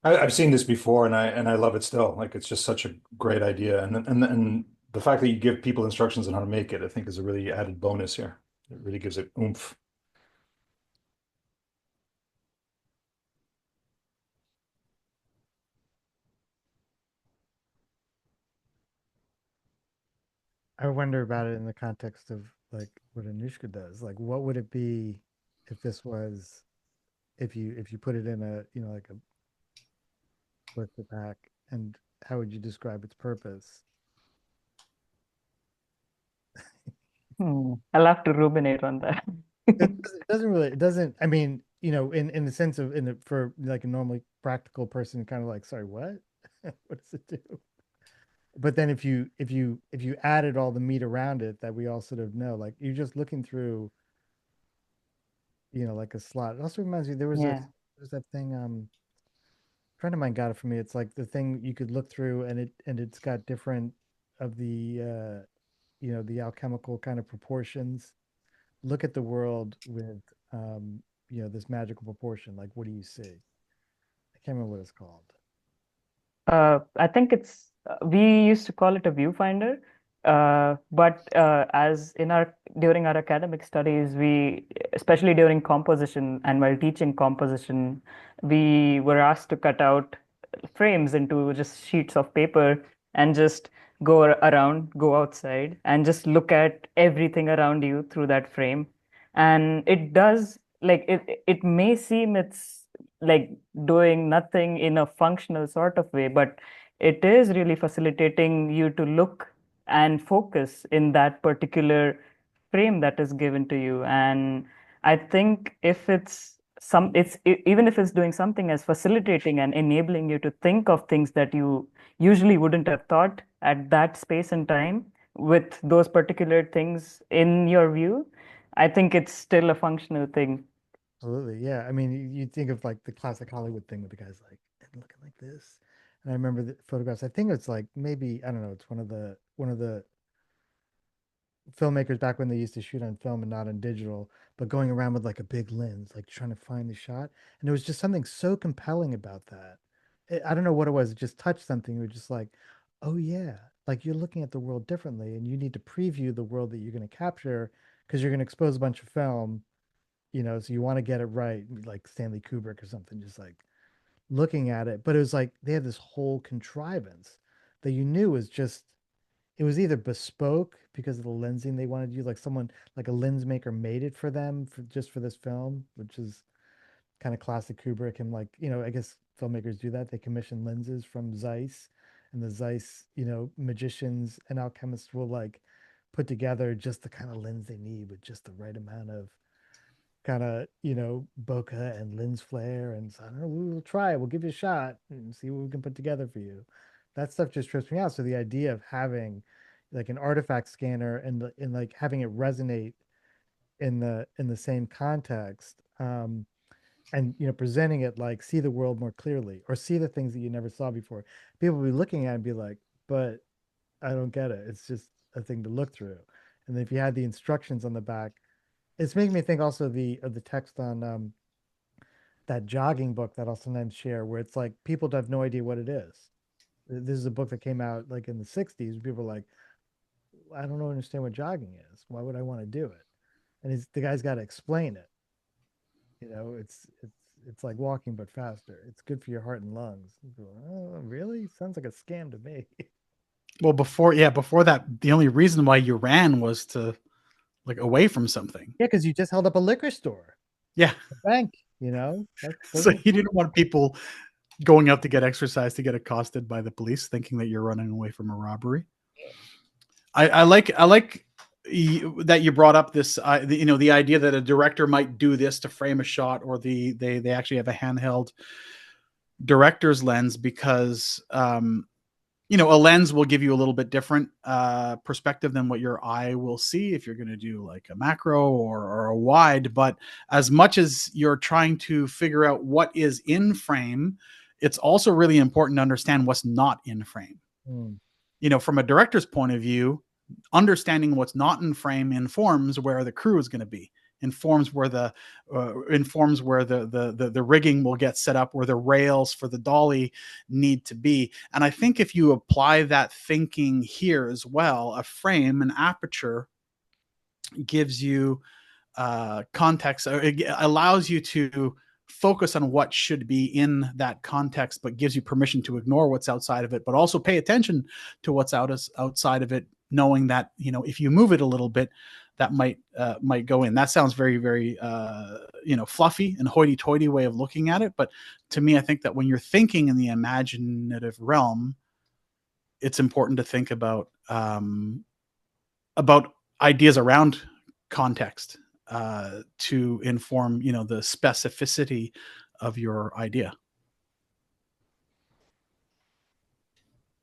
I've seen this before, and I love it still. Like, it's just such a great idea, and the fact that you give people instructions on how to make it, I think, is a really added bonus here. It really gives it oomph.
I wonder about it in the context of like what Anushka does. Like, what would it be if this was, if you put it in a, like a blister pack, and how would you describe its purpose?
I'll have to ruminate on that.
It doesn't, I mean, in the sense of, for like a normally practical person, kind of like, sorry, what? What does it do? But then if you added all the meat around it that we all sort of know, like you're just looking through, like a slot. It also reminds me, there was that thing, a friend of mine got it for me. It's like the thing you could look through, and it's got different of the the alchemical kind of proportions. Look at the world with this magical proportion. Like, what do you see? I can't remember what it's called.
I think we used to call it a viewfinder, but as during our academic studies, especially during composition and while teaching composition, we were asked to cut out frames into just sheets of paper and just go outside and just look at everything around you through that frame. And it does, like, it may seem it's like doing nothing in a functional sort of way, but it is really facilitating you to look and focus in that particular frame that is given to you. And I think if even if it's doing something as facilitating and enabling you to think of things that you usually wouldn't have thought at that space and time with those particular things in your view, I think it's still a functional thing.
Absolutely. Yeah. I mean, you think of like the classic Hollywood thing with the guys like and looking like this. And I remember the photographs. I think it's like maybe, I don't know, it's one of the filmmakers back when they used to shoot on film and not on digital, but going around with like a big lens, like trying to find the shot. And there was just something so compelling about that. I don't know what it was. It just touched something. You were just like, oh yeah, like you're looking at the world differently, and you need to preview the world that you're going to capture because you're going to expose a bunch of film. So you want to get it right, like Stanley Kubrick or something. Just like looking at it, but it was like they had this whole contrivance that you knew was just it was either bespoke because of the lensing they wanted to use, like someone like a lens maker made it for them for just for this film, which is kind of classic Kubrick. And like, I guess filmmakers do that. They commission lenses from Zeiss, and the Zeiss, magicians and alchemists will like put together just the kind of lens they need with just the right amount of kind of, bokeh and lens flare. And so, I don't know, we'll try it. We'll give you a shot and see what we can put together for you. That stuff just trips me out. So the idea of having like an artifact scanner and like having it resonate in the same context, and presenting it like see the world more clearly or see the things that you never saw before. People will be looking at it and be like, but I don't get it. It's just a thing to look through. And if you had the instructions on the back, it's making me think also of the text on that jogging book that I'll sometimes share, where it's like people have no idea what it is. This is a book that came out like in the 60s. People are like, I don't understand what jogging is. Why would I want to do it? And the guy's got to explain it. It's like walking but faster. It's good for your heart and lungs. Oh, really? Sounds like a scam to me.
Well, before that, the only reason why you ran was to like away from something.
Yeah, because you just held up a liquor store,
Yeah.
a bank.
So you didn't want people going out to get exercise to get accosted by the police, thinking that you're running away from a robbery. I like that you brought up this, the idea that a director might do this to frame a shot, or they actually have a handheld director's lens because a lens will give you a little bit different perspective than what your eye will see if you're going to do like a macro or a wide. But as much as you're trying to figure out what is in frame, it's also really important to understand what's not in frame. From a director's point of view, understanding what's not in frame informs where the crew is going to be, informs where the rigging will get set up, where the rails for the dolly need to be. And I think if you apply that thinking here as well, a frame, an aperture gives you context. It allows you to focus on what should be in that context, but gives you permission to ignore what's outside of it, but also pay attention to what's outside of it, knowing that if you move it a little bit, that might go in. That sounds very, very fluffy and hoity-toity way of looking at it, but to me, I think that when you're thinking in the imaginative realm, it's important to think about ideas around context to inform the specificity of your idea.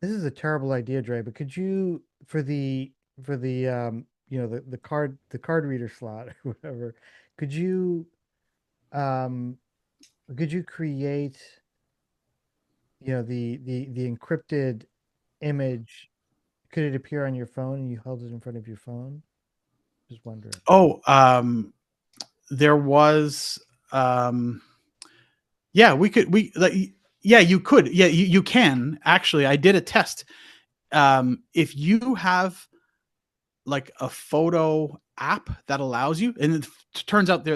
This is a terrible idea, Dre, but could you for the the card reader slot or whatever, could you um create the encrypted image? Could it appear on your phone and you held it in front of your phone? Just wondering.
There was yeah, you could. Yeah, you can actually. I did a test. If you have like a photo app that allows you, and it turns out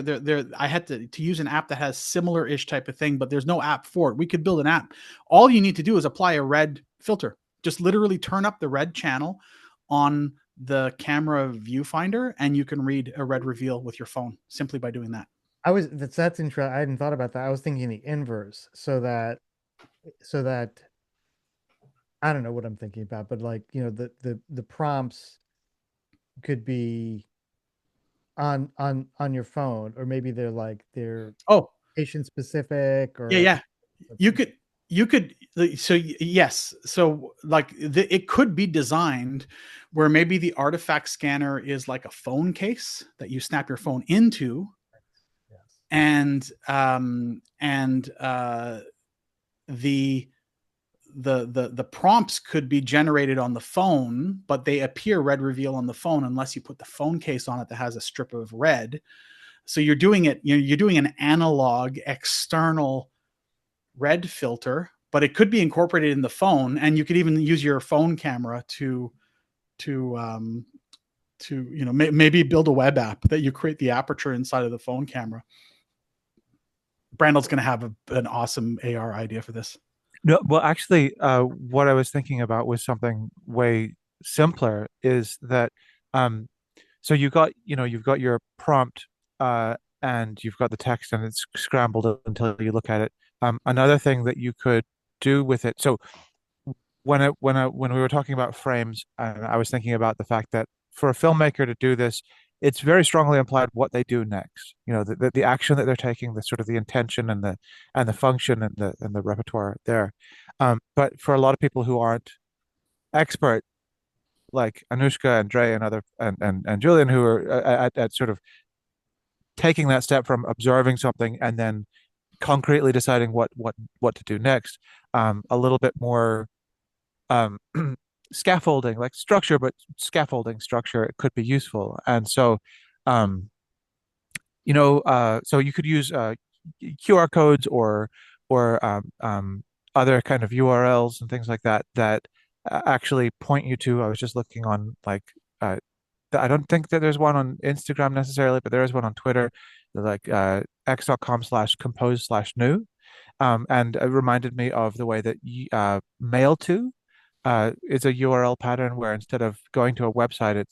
I had to use an app that has similar-ish type of thing, but there's no app for it. We could build an app. All you need to do is apply a red filter. Just literally turn up the red channel on the camera viewfinder, and you can read a red reveal with your phone simply by doing that.
That's interesting. I hadn't thought about that. I was thinking the inverse, so that I don't know what I'm thinking about, but like the prompts could be on your phone, or maybe they're
Oh,
patient specific
yeah,
or
yeah. You could yes. So like it could be designed where maybe the artifact scanner is like a phone case that you snap your phone into,
yes.
and the the prompts could be generated on the phone, but they appear red reveal on the phone unless you put the phone case on it that has a strip of red. So you're doing it, you're doing an analog external red filter, but it could be incorporated in the phone, and you could even use your phone camera to maybe build a web app that you create the aperture inside of the phone camera. Brandon's going to have an awesome AR idea for this.
No, well, actually, what I was thinking about was something way simpler. Is that so you've got your prompt, and you've got the text, and it's scrambled until you look at it. Another thing that you could do with it. So when we were talking about frames, I was thinking about the fact that for a filmmaker to do this, it's very strongly implied what they do next. You know, the action that they're taking, the sort of the intention and the function and the repertoire there. But for a lot of people who aren't expert, like Anushka and Dre and other and Julian, who are at sort of taking that step from observing something and then concretely deciding what to do next, a little bit more um, scaffolding, like structure, but scaffolding structure, it could be useful. And so, um, so you could use QR codes or other kind of URLs and things like that that actually point you to. I was just looking on uh, I don't think that there's one on Instagram necessarily, but there is one on Twitter, like x.com/compose/new. And it reminded me of the way that mail to is a URL pattern where instead of going to a website, it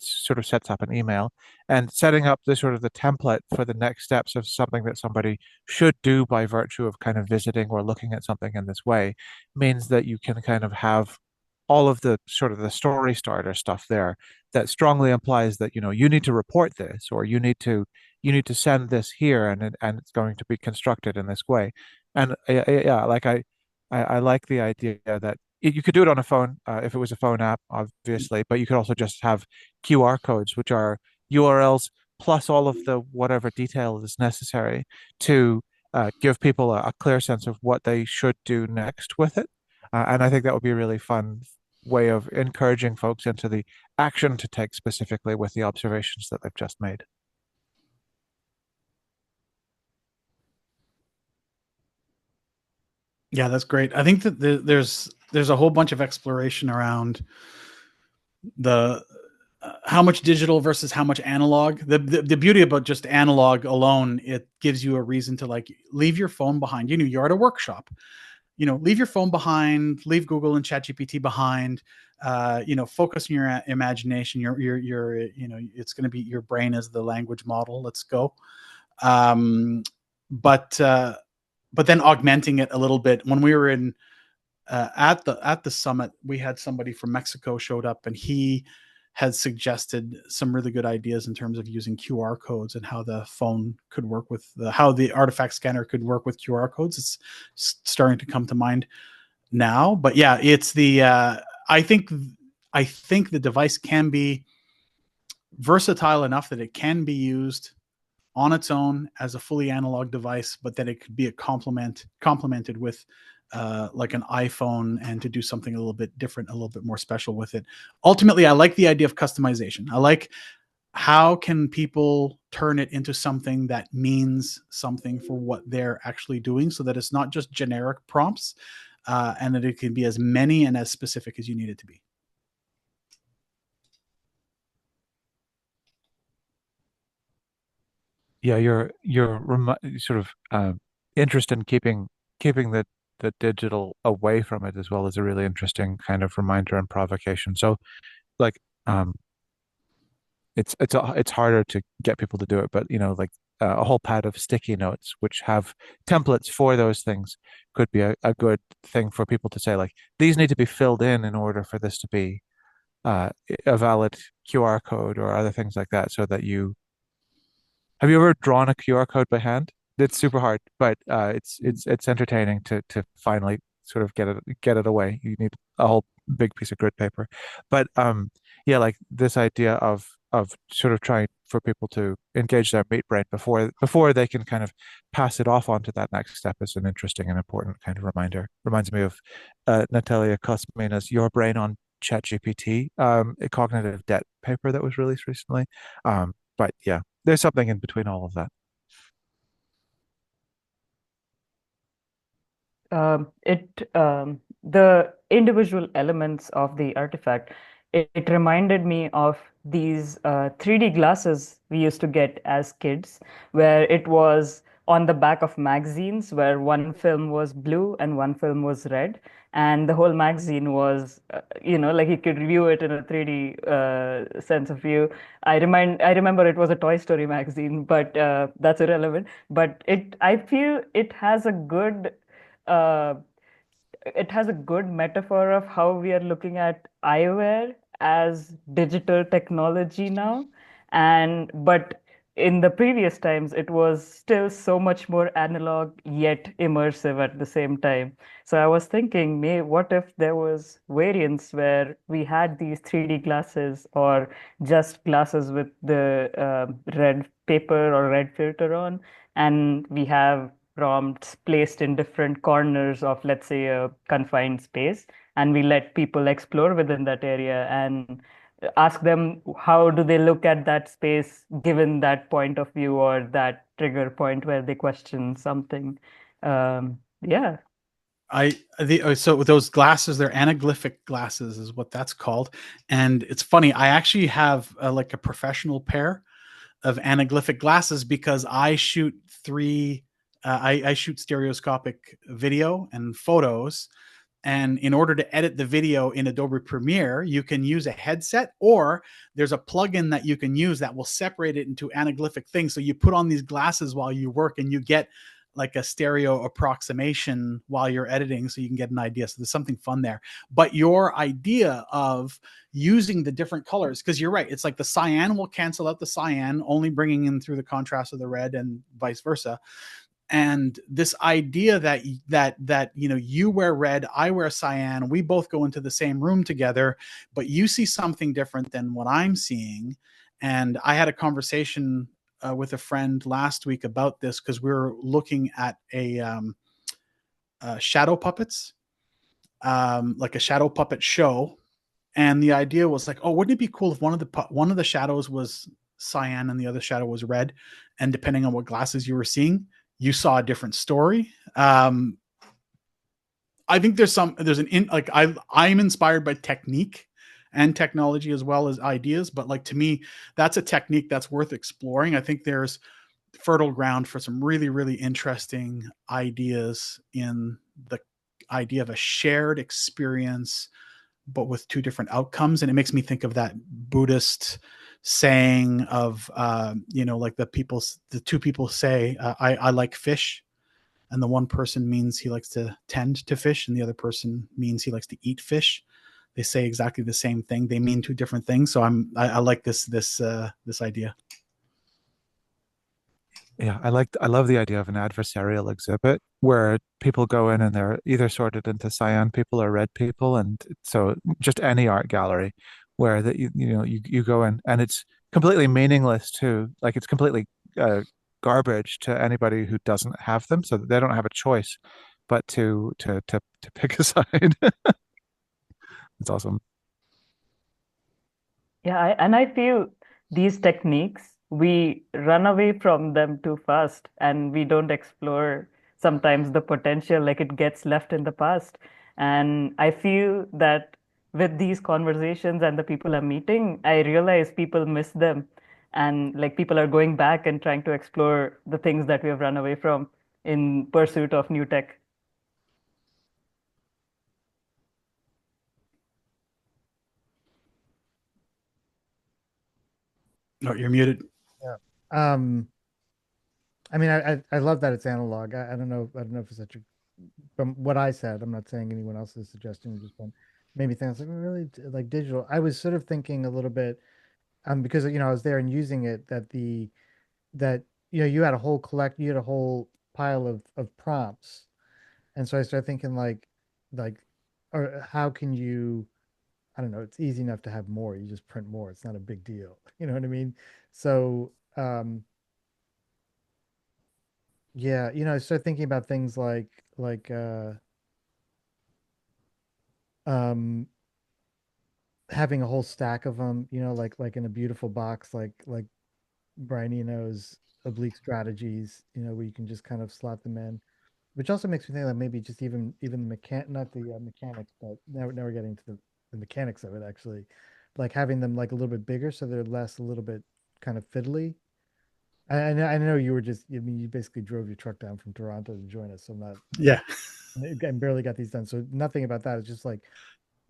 sort of sets up an email, and setting up the sort of the template for the next steps of something that somebody should do by virtue of kind of visiting or looking at something in this way means that you can kind of have all of the sort of the story starter stuff there that strongly implies that you need to report this, or you need to send this here, and it's going to be constructed in this way. And yeah, like I like the idea that you could do it on a phone, if it was a phone app, obviously, but you could also just have QR codes, which are URLs plus all of the whatever detail is necessary to give people a clear sense of what they should do next with it. And I think that would be a really fun way of encouraging folks into the action to take specifically with the observations that they've just made.
Yeah, that's great. I think that there's a whole bunch of exploration around the how much digital versus how much analog. The beauty about just analog alone, it gives you a reason to like leave your phone behind. You're at a workshop. Leave your phone behind, leave Google and ChatGPT behind. Focus on your imagination. It's going to be your brain as the language model. Let's go. Um, but then augmenting it a little bit. When we were in at the summit, we had somebody from Mexico showed up, and he had suggested some really good ideas in terms of using QR codes and how the phone could work with how the artifact scanner could work with QR codes. It's starting to come to mind now, but yeah, it's the I think the device can be versatile enough that it can be used on its own as a fully analog device, but that it could be complemented with like an iPhone, and to do something a little bit different, a little bit more special with it. Ultimately, I like the idea of customization. I like how can people turn it into something that means something for what they're actually doing, so that it's not just generic prompts, and that it can be as many and as specific as you need it to be.
Yeah, your sort of interest in keeping the digital away from it as well is a really interesting kind of reminder and provocation. So, like, it's harder to get people to do it, but like a whole pad of sticky notes which have templates for those things could be a good thing for people to say, like, these need to be filled in order for this to be a valid QR code or other things like that, so that Have you ever drawn a QR code by hand? It's super hard, but it's entertaining to finally sort of get it away. You need a whole big piece of grid paper. But yeah, like this idea of sort of trying for people to engage their meat brain before they can kind of pass it off onto that next step is an interesting and important kind of reminder. Reminds me of Natalia Kosmina's Your Brain on ChatGPT, a cognitive debt paper that was released recently. But yeah, there's something in between all of that.
The individual elements of the artifact, it reminded me of these 3D glasses we used to get as kids, where it was on the back of magazines, where one film was blue and one film was red, and the whole magazine was, like you could view it in a 3D sense of view. I remember it was a Toy Story magazine, but that's irrelevant. But I feel uh, it has a good metaphor of how we are looking at eyewear as digital technology now. And but in the previous times, it was still so much more analog yet immersive at the same time. So I was thinking, what if there was variants where we had these 3D glasses or just glasses with the red paper or red filter on, and we have prompts placed in different corners of, let's say, a confined space, and we let people explore within that area and ask them how do they look at that space given that point of view or that trigger point where they question something. Yeah.
So those glasses, they're anaglyphic glasses, is what that's called. And it's funny, I actually have like a professional pair of anaglyphic glasses because I shoot I shoot stereoscopic video and photos. And in order to edit the video in Adobe Premiere, you can use a headset, or there's a plugin that you can use that will separate it into anaglyphic things. So you put on these glasses while you work and you get like a stereo approximation while you're editing, so you can get an idea. So there's something fun there. But your idea of using the different colors, because you're right, it's like the cyan will cancel out the cyan, only bringing in through the contrast of the red, and vice versa. And this idea that you wear red, I wear cyan, we both go into the same room together, but you see something different than what I'm seeing. And I had a conversation with a friend last week about this because we were looking at shadow puppets, like a shadow puppet show. And the idea was like, oh, wouldn't it be cool if one of the shadows was cyan and the other shadow was red, and depending on what glasses you were seeing, you saw a different story. I think I'm inspired by technique and technology as well as ideas, but like to me, that's a technique that's worth exploring. I think there's fertile ground for some really, really interesting ideas in the idea of a shared experience, but with two different outcomes. And it makes me think of that Buddhist saying of, like the two people say, I like fish. And the one person means he likes to tend to fish, and the other person means he likes to eat fish. They say exactly the same thing. They mean two different things. So I like this idea.
Yeah, I love the idea of an adversarial exhibit where people go in and they're either sorted into cyan people or red people, and so just any art gallery where that you go in and it's completely meaningless to, like, it's completely garbage to anybody who doesn't have them, so that they don't have a choice but to pick a side. It's awesome.
Yeah, and I feel these techniques, we run away from them too fast and we don't explore sometimes the potential, like it gets left in the past. And I feel that with these conversations and the people I'm meeting, I realize people miss them. And like people are going back and trying to explore the things that we have run away from in pursuit of new tech.
Oh, you're muted.
Yeah. I mean, I love that it's analog. I don't know. I don't know if it's such a, from what I said, I'm not saying anyone else is suggesting, just one made me think, I was like, "Oh, really, like digital." I was sort of thinking a little bit, because I was there and using it, that you had a whole you had a whole pile of prompts. And so I started thinking like, or how can you, I don't know, it's easy enough to have more. You just print more. It's not a big deal. You know what I mean? So, yeah, I started thinking about things like um having a whole stack of them, like in a beautiful box, like Brian Eno's oblique strategies, where you can just kind of slot them in. Which also makes me think that maybe just even the not the mechanics, but now we're getting to the mechanics of it actually, like having them like a little bit bigger so they're less a little bit kind of fiddly. I know you were just, I mean, you basically drove your truck down from Toronto to join us, so I'm not,
Yeah.
I barely got these done, so nothing about that. It's just like,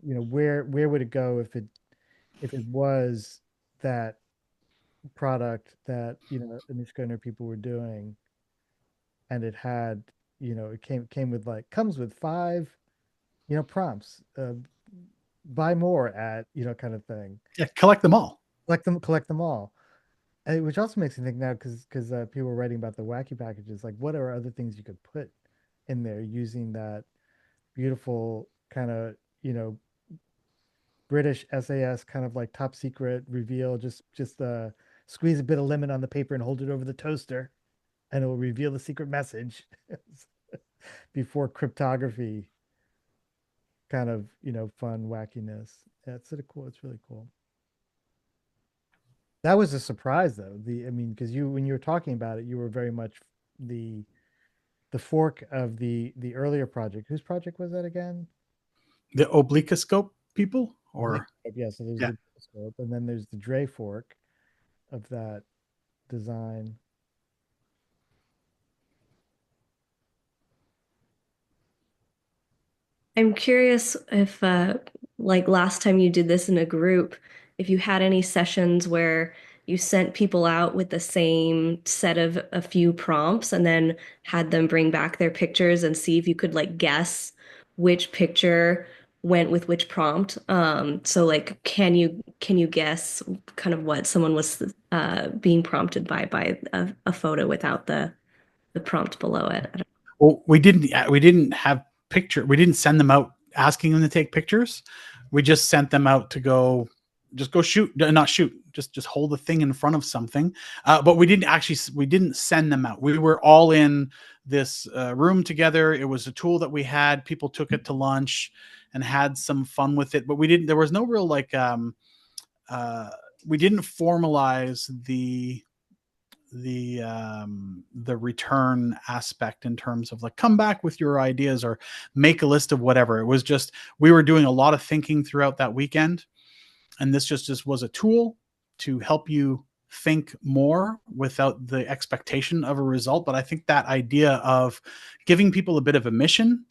where would it go if it was that product that Anushka and her people were doing, and it had, it came with like comes with five, prompts, buy more at, kind of thing.
Yeah. Collect them all.
Collect them all. And which also makes me think now, because people were writing about the wacky packages, like what are other things you could put in there using that beautiful kind of, British SAS kind of like top secret reveal, just squeeze a bit of lemon on the paper and hold it over the toaster, and it will reveal the secret message before cryptography kind of, fun wackiness. Yeah, it's sort of cool. It's really cool. That was a surprise though. I mean, because when you were talking about it, you were very much the the fork of the earlier project. Whose project was that again?
The obliquoscope people, or
Yeah, so there's
yeah.
the scope, and then there's the Dre fork of that design.
I'm curious if, like last time you did this in a group, if you had any sessions where you sent people out with the same set of a few prompts and then had them bring back their pictures and see if you could like guess which picture went with which prompt. So like, can you guess kind of what someone was being prompted by a photo without the prompt below it? I don't.
Well, we didn't have picture. We didn't send them out asking them to take pictures. We just sent them out to go shoot, not shoot, just hold the thing in front of something. But we didn't send them out. We were all in this room together. It was a tool that we had. People took it to lunch and had some fun with it. But we didn't. There was no real like. We didn't formalize the return aspect in terms of like come back with your ideas or make a list of whatever. It was just we were doing a lot of thinking throughout that weekend, and this just was a tool to help you think more without the expectation of a result. But I think that idea of giving people a bit of a mission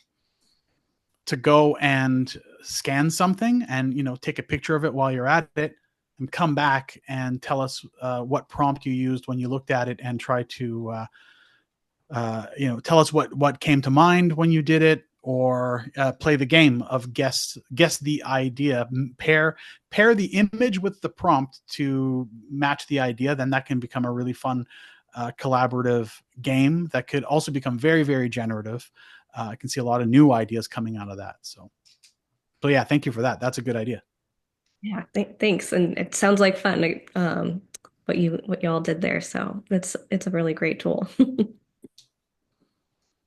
to go and scan something and take a picture of it while you're at it and come back and tell us what prompt you used when you looked at it, and try to tell us what came to mind when you did it, or play the game of guess the idea, pair the image with the prompt to match the idea. Then that can become a really fun collaborative game that could also become very, very generative. I can see a lot of new ideas coming out of that. So yeah, thank you for that. That's a good idea.
Yeah, thanks. And it sounds like fun, what y'all did there. So it's a really great tool.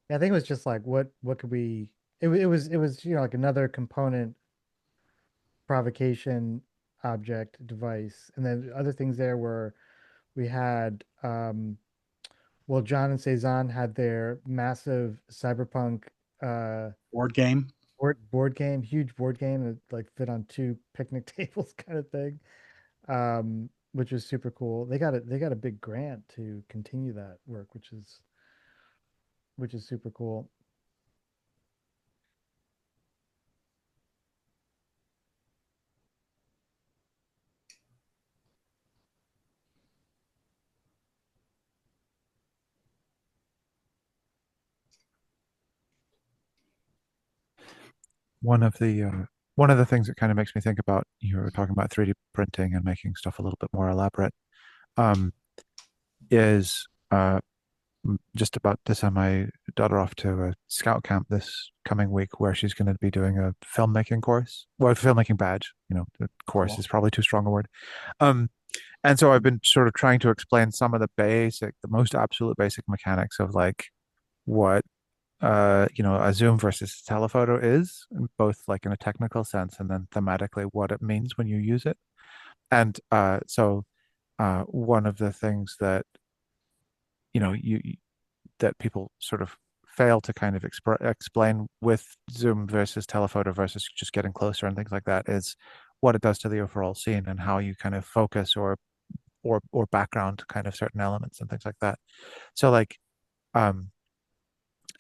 Yeah, I think it was just like what could we, it was like another component provocation object device. And then other things there were, we had well, John and Cezanne had their massive cyberpunk
Board game.
board game, huge board game that like fit on two picnic tables kind of thing. Which was super cool. They got a big grant to continue that work, which is super cool.
One of the things that kind of makes me think about, you were talking about 3D printing and making stuff a little bit more elaborate, is just about to send my daughter off to a scout camp this coming week where she's going to be doing a filmmaking course. Well, filmmaking badge, the course
Cool.
is probably too strong a word. And so I've been sort of trying to explain some of the most absolute basic mechanics of like what a zoom versus telephoto is, both like in a technical sense and then thematically what it means when you use it. And so one of the things that that people sort of fail to kind of explain with zoom versus telephoto versus just getting closer and things like that is what it does to the overall scene and how you kind of focus or background kind of certain elements and things like that. So like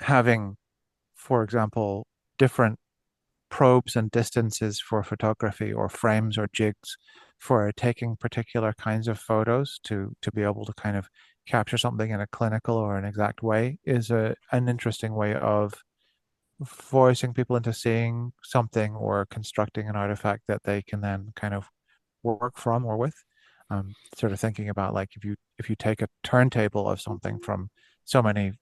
having, for example, different probes and distances for photography or frames or jigs for taking particular kinds of photos to be able to kind of capture something in a clinical or an exact way is an interesting way of forcing people into seeing something or constructing an artifact that they can then kind of work from or with. Sort of thinking about like if you take a turntable of something from so many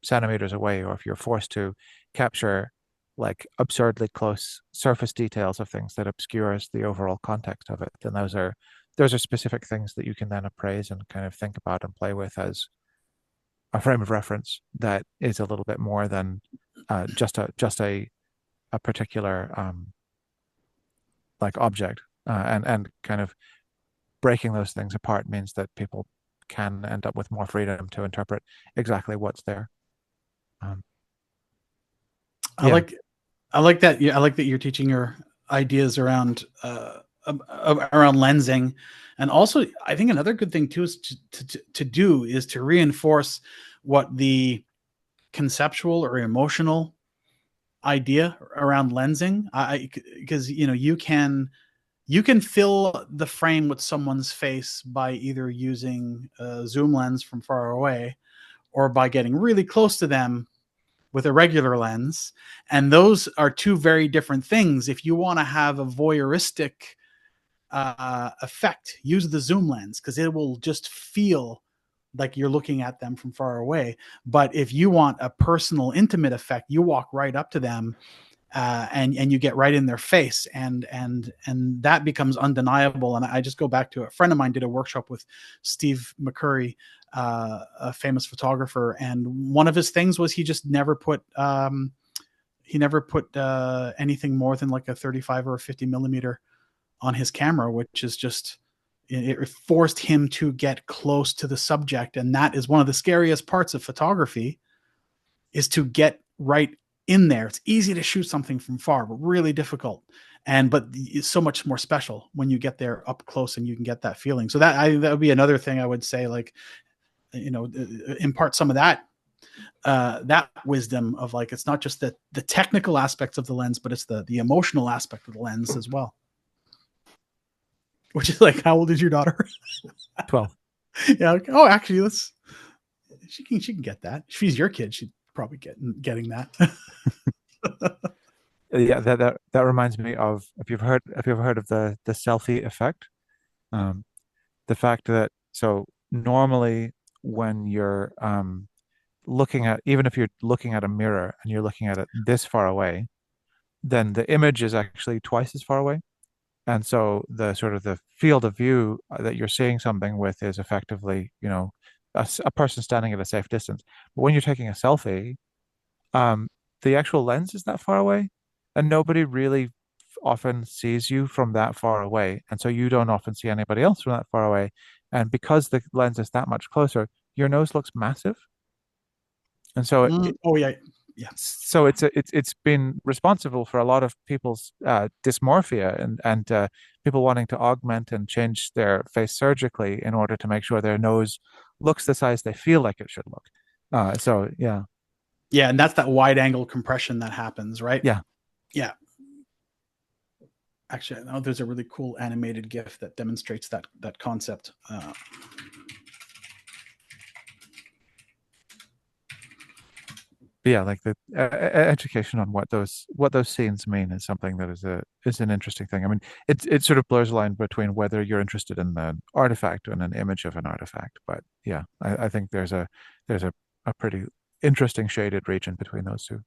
centimeters away, or if you're forced to capture like absurdly close surface details of things that obscures the overall context of it, then those are specific things that you can then appraise and kind of think about and play with as a frame of reference that is a little bit more than just a particular like object, and kind of breaking those things apart means that people can end up with more freedom to interpret exactly what's there.
I like that. Yeah, I like that you're teaching your ideas around around lensing, and also I think another good thing too is to do is to reinforce what the conceptual or emotional idea around lensing. Because you can fill the frame with someone's face by either using a zoom lens from far away or by getting really close to them with a regular lens. And those are two very different things. If you want to have a voyeuristic effect, use the zoom lens because it will just feel like you're looking at them from far away. But if you want a personal, intimate effect, you walk right up to them and you get right in their face, and that becomes undeniable. And I just go back to a friend of mine did a workshop with Steve McCurry, a famous photographer, and one of his things was he just never put anything more than like a 35 or a 50 millimeter on his camera, which is just, it forced him to get close to the subject. And that is one of the scariest parts of photography, is to get right in there. It's easy to shoot something from far, but really difficult. But it's so much more special when you get there up close and you can get that feeling. So that would be another thing I would say, like, impart some of that wisdom of like, it's not just the technical aspects of the lens, but it's the emotional aspect of the lens as well. Which is like, how old is your daughter?
12.
Yeah. Okay. Oh, actually, she can get that. If she's your kid, she'd probably getting that.
Yeah, that reminds me of, if you've ever heard of the selfie effect, the fact that, so normally when you're even if you're looking at a mirror and you're looking at it this far away, then the image is actually twice as far away. And so the sort of the field of view that you're seeing something with is effectively, a person standing at a safe distance. But when you're taking a selfie, the actual lens is that far away, and nobody really often sees you from that far away. And so you don't often see anybody else from that far away. And because the lens is that much closer, your nose looks massive. And so
yeah.
So it's been responsible for a lot of people's dysmorphia and people wanting to augment and change their face surgically in order to make sure their nose looks the size they feel like it should look. So yeah.
Yeah, and that's that wide angle compression that happens, right?
Yeah.
Yeah. Actually, I know there's a really cool animated GIF that demonstrates that concept.
yeah, like the education on what those scenes mean is something that is an interesting thing. I mean, it sort of blurs the line between whether you're interested in the artifact and an image of an artifact. But yeah, I think there's a pretty interesting shaded region between those two.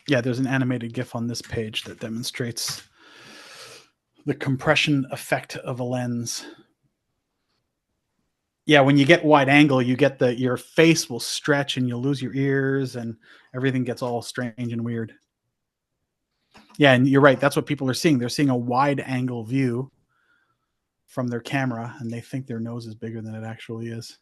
Yeah, there's an animated GIF on this page that demonstrates the compression effect of a lens. Yeah, when you get wide angle, you get your face will stretch and you'll lose your ears and everything gets all strange and weird. Yeah, and you're right. That's what people are seeing. They're seeing a wide angle view from their camera and they think their nose is bigger than it actually is.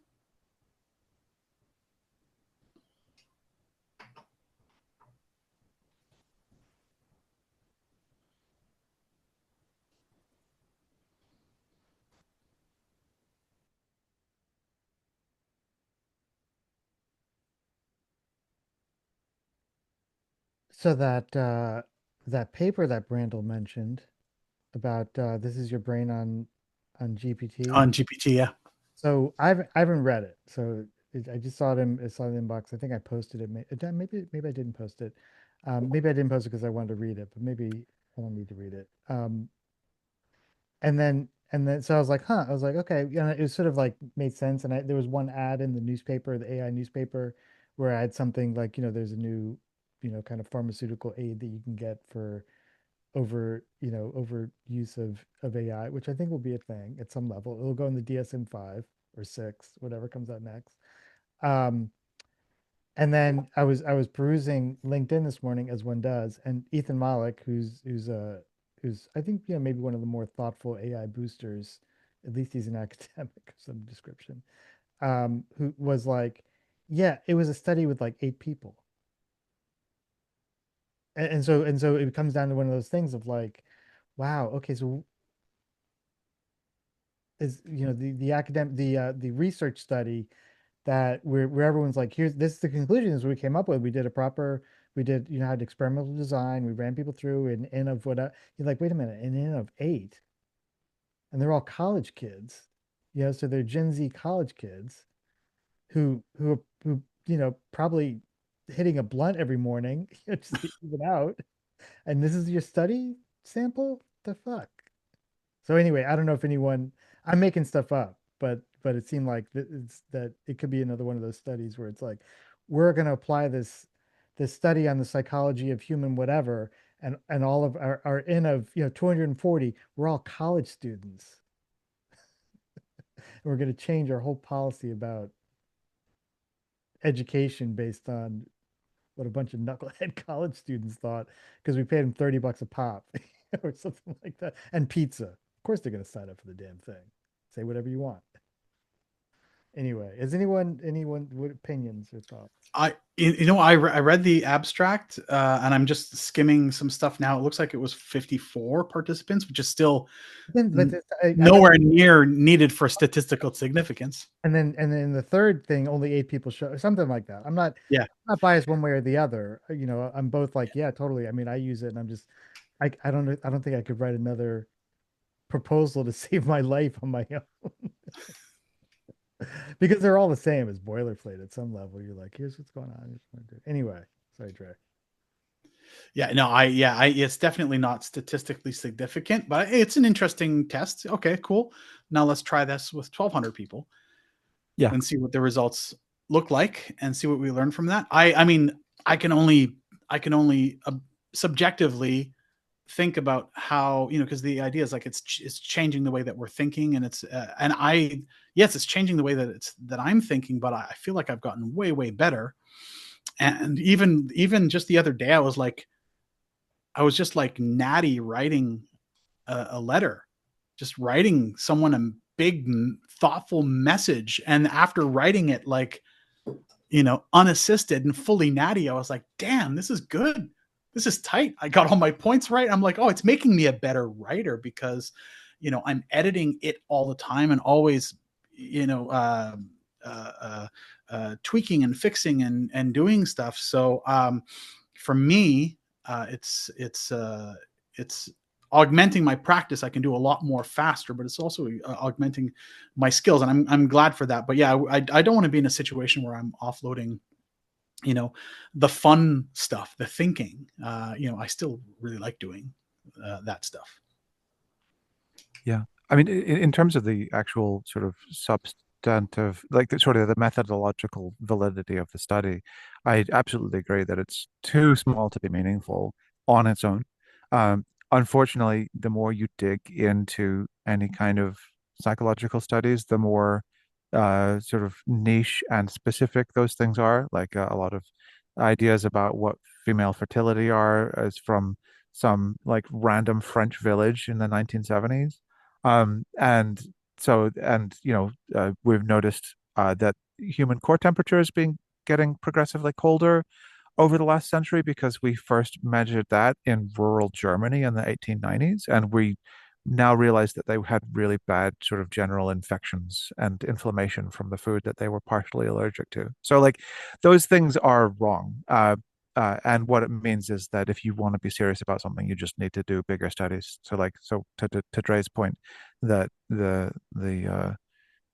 So that paper that Brandel mentioned about this is your brain on GPT.
On GPT, yeah.
So I haven't read it. So I just saw it in the inbox. I think I posted it. Maybe I didn't post it. Maybe I didn't post it because I wanted to read it, but maybe I don't need to read it. And then so I was like, huh. I was like, okay. You know, it was sort of like made sense. And there was one ad in the newspaper, the AI newspaper, where I had something like, there's a new, kind of pharmaceutical aid that you can get for over use of AI, which I think will be a thing at some level. It'll go in the DSM-5 or 6, whatever comes out next. Um, and then I was perusing LinkedIn this morning as one does, and Ethan Malik, who's I think maybe one of the more thoughtful AI boosters, at least he's an academic of some description, who was like, yeah, it was a study with like 8 people. And so it comes down to one of those things of like, wow, okay, so is the academic the research study that where everyone's like, here's this is the conclusions we came up with. We did had experimental design. We ran people through an N of what you're like, wait a minute, an N of 8, and they're all college kids, so they're Gen Z college kids who probably hitting a blunt every morning just to even out. And this is your study sample? The fuck? So anyway, I don't know if I'm making stuff up, but it seemed like that it could be another one of those studies where it's like, we're going to apply this study on the psychology of human whatever, and all of our N of 240, we're all college students. And we're going to change our whole policy about education based on what a bunch of knucklehead college students thought because we paid them $30 a pop or something like that, and pizza. Of course, they're going to sign up for the damn thing. Say whatever you want. Anyway, is anyone what opinions or thoughts?
I read the abstract and I'm just skimming some stuff now. It looks like it was 54 participants, which is still nowhere near needed for statistical significance.
And then the third thing, only 8 people show, something like that. I'm not biased one way or the other. I'm both like, yeah, totally. I mean, I use it, and I'm just, I don't think I could write another proposal to save my life on my own. Because they're all the same as boilerplate at some level. You're like, here's what's going on. Anyway, sorry, Trey.
Yeah, no, it's definitely not statistically significant, but it's an interesting test. Okay, cool. Now let's try this with 1,200 people.
Yeah,
and see what the results look like and see what we learn from that. I mean, I can only subjectively think about how, because the idea is like it's changing the way that we're thinking, and it's it's changing the way that I'm thinking, but I feel like I've gotten way better. And even just the other day, I was just like Natty writing a letter, just writing someone a big thoughtful message, and after writing it like unassisted and fully Natty, I was like, damn, this is good. This is tight. I got all my points right. I'm like, oh, it's making me a better writer because, I'm editing it all the time and always, tweaking and fixing and doing stuff. So for me, it's augmenting my practice. I can do a lot more faster, but it's also augmenting my skills, and I'm glad for that. But yeah, I don't want to be in a situation where I'm offloading, the fun stuff, the thinking. I still really like doing that stuff.
Yeah. I mean, in terms of the actual sort of substantive, like the sort of the methodological validity of the study, I absolutely agree that it's too small to be meaningful on its own. Unfortunately, the more you dig into any kind of psychological studies, the more sort of niche and specific those things are. Like a lot of ideas about what female fertility are is from some like random French village in the 1970s. And so, and we've noticed that human core temperature is getting progressively colder over the last century because we first measured that in rural Germany in the 1890s, and we now realize that they had really bad sort of general infections and inflammation from the food that they were partially allergic to. So, like, those things are wrong. And what it means is that if you want to be serious about something, you just need to do bigger studies. So to Dre's point, that the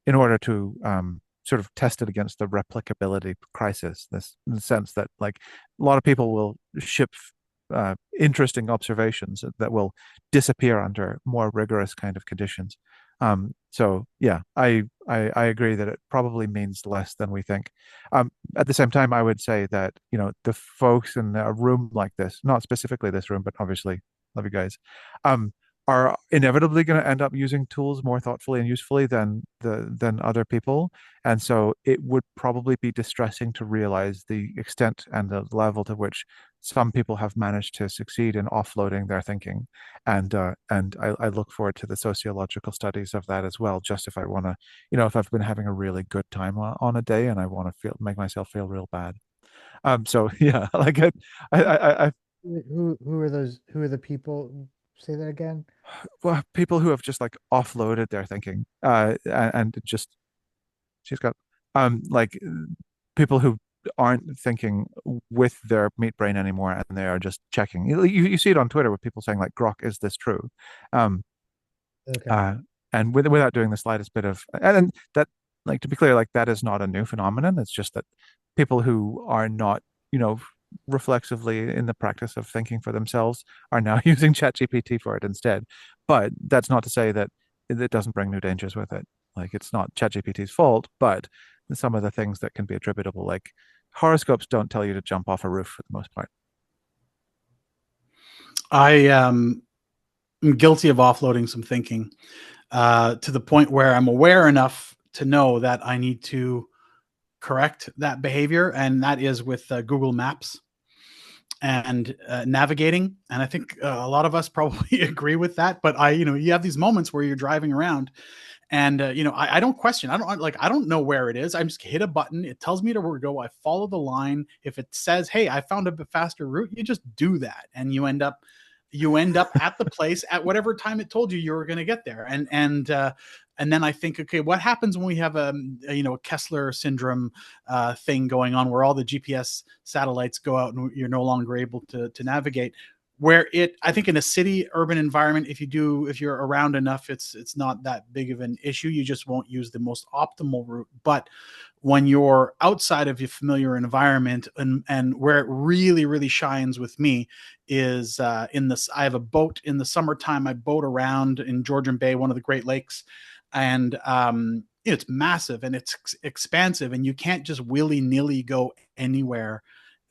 in order to sort of test it against the replicability crisis, this in the sense that like a lot of people will ship interesting observations that will disappear under more rigorous kind of conditions. So yeah, I agree that it probably means less than we think. At the same time, I would say that, the folks in a room like this, not specifically this room, but obviously, love you guys, are inevitably going to end up using tools more thoughtfully and usefully than other people. And so it would probably be distressing to realize the extent and the level to which some people have managed to succeed in offloading their thinking. And I look forward to the sociological studies of that as well. Just if I want to, if I've been having a really good time on a day and I want to make myself feel real bad. So yeah, like I
Who are those? Who are the people? Say that again.
well, people who have just like offloaded their thinking, and just she's got like people who aren't thinking with their meat brain anymore, and they are just checking. You see it on Twitter with people saying like, "Grok, is this true?" Um,
Okay.
and without doing the slightest bit of, and then that, like, to be clear, like that is not a new phenomenon. It's just that people who are not, reflexively in the practice of thinking for themselves are now using ChatGPT for it instead. But that's not to say that it doesn't bring new dangers with it. Like it's not ChatGPT's fault, but some of the things that can be attributable, like horoscopes don't tell you to jump off a roof for the most part.
I am guilty of offloading some thinking to the point where I'm aware enough to know that I need to correct that behavior, and that is with Google Maps and navigating. And I think a lot of us probably agree with that. But you have these moments where you're driving around, and I don't question. I don't know where it is. I just hit a button. It tells me to where to go. I follow the line. If it says, "Hey, I found a faster route," you just do that, and you end up at the place at whatever time it told you were going to get there. And then I think, okay, what happens when we have a Kessler syndrome thing going on, where all the GPS satellites go out and you're no longer able to navigate? Where I think in a city urban environment, if you're around enough, it's not that big of an issue. You just won't use the most optimal route. But when you're outside of your familiar environment, and where it really, really shines with me is in this. I have a boat in the summertime. I boat around in Georgian Bay, one of the Great Lakes, and it's massive and it's expansive, and you can't just willy-nilly go anywhere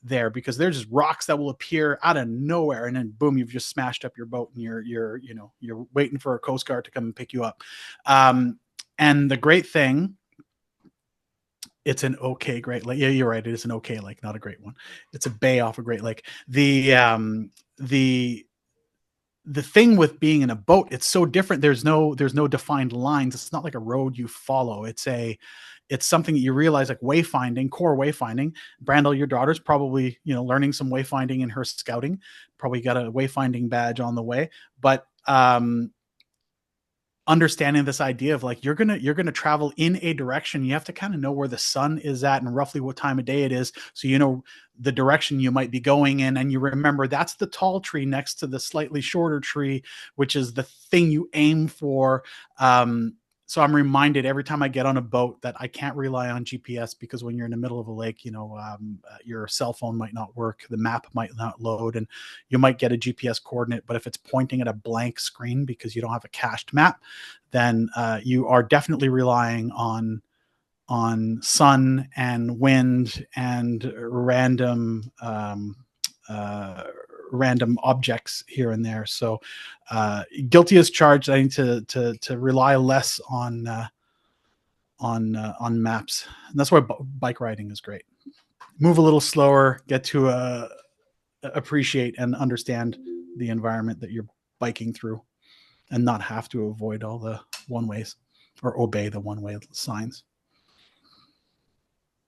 there, because there's just rocks that will appear out of nowhere, and then boom, you've just smashed up your boat, and you're waiting for a Coast Guard to come and pick you up. And the great thing, it's an okay Great Lake. Yeah, you're right. It is an okay lake, not a great one. It's a bay off a Great Lake. The thing with being in a boat, it's so different. There's no defined lines. It's not like a road you follow. It's something that you realize, like wayfinding, core wayfinding. Brandel, your daughter's probably, learning some wayfinding in her scouting, probably got a wayfinding badge on the way. But understanding this idea of like you're gonna travel in a direction. You have to kind of know where the sun is at and roughly what time of day it is, so you know the direction you might be going in, and you remember that's the tall tree next to the slightly shorter tree, which is the thing you aim for. So I'm reminded every time I get on a boat that I can't rely on GPS, because when you're in the middle of a lake, your cell phone might not work, the map might not load, and you might get a GPS coordinate, but if it's pointing at a blank screen because you don't have a cached map, then you are definitely relying on sun and wind and random objects here and there. So guilty as charged. I need to rely less on maps, and that's why bike riding is great. Move a little slower, get to appreciate and understand the environment that you're biking through, and not have to avoid all the one ways or obey the one way signs.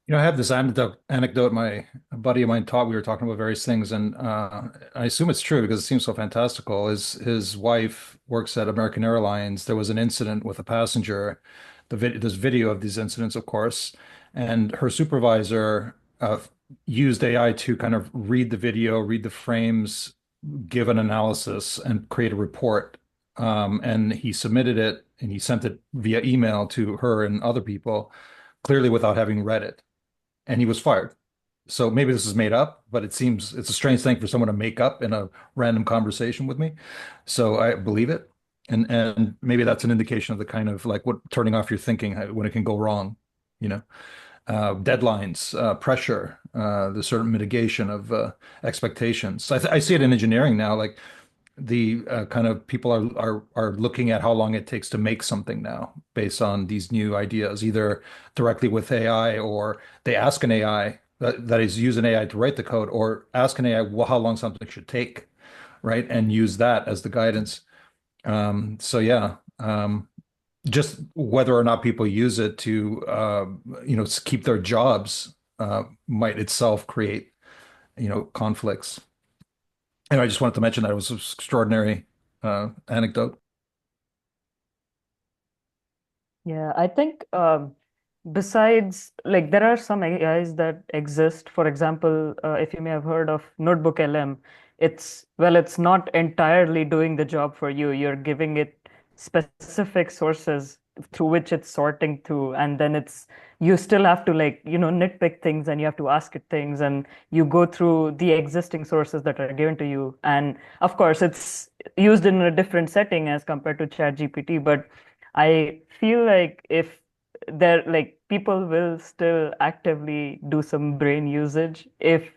I have this anecdote. A buddy of mine taught. We were talking about various things, and I assume it's true because it seems so fantastical. His wife works at American Airlines. There was an incident with a passenger. There's video of these incidents, of course, and her supervisor used AI to kind of read the video, read the frames, give an analysis, and create a report. And he submitted it, and he sent it via email to her and other people, clearly without having read it. And he was fired. So maybe this is made up, but it's a strange thing for someone to make up in a random conversation with me. So I believe it. And maybe that's an indication of the kind of like what turning off your thinking when it can go wrong, deadlines, pressure, the sort of mitigation of expectations. I see it in engineering now, like the kind of people are looking at how long it takes to make something now based on these new ideas, either directly with AI, or they ask an AI, that is, use an AI to write the code, or ask an AI how long something should take, right? And use that as the guidance. So yeah, just whether or not people use it to keep their jobs might itself create conflicts. And I just wanted to mention that it was an extraordinary anecdote.
Yeah, I think besides, like, there are some AIs that exist. For example, if you may have heard of Notebook LM, it's not entirely doing the job for you. You're giving it specific sources through which it's sorting through, and then you still have to, like, nitpick things, and you have to ask it things, and you go through the existing sources that are given to you. And of course, it's used in a different setting as compared to ChatGPT, but I feel like if people will still actively do some brain usage if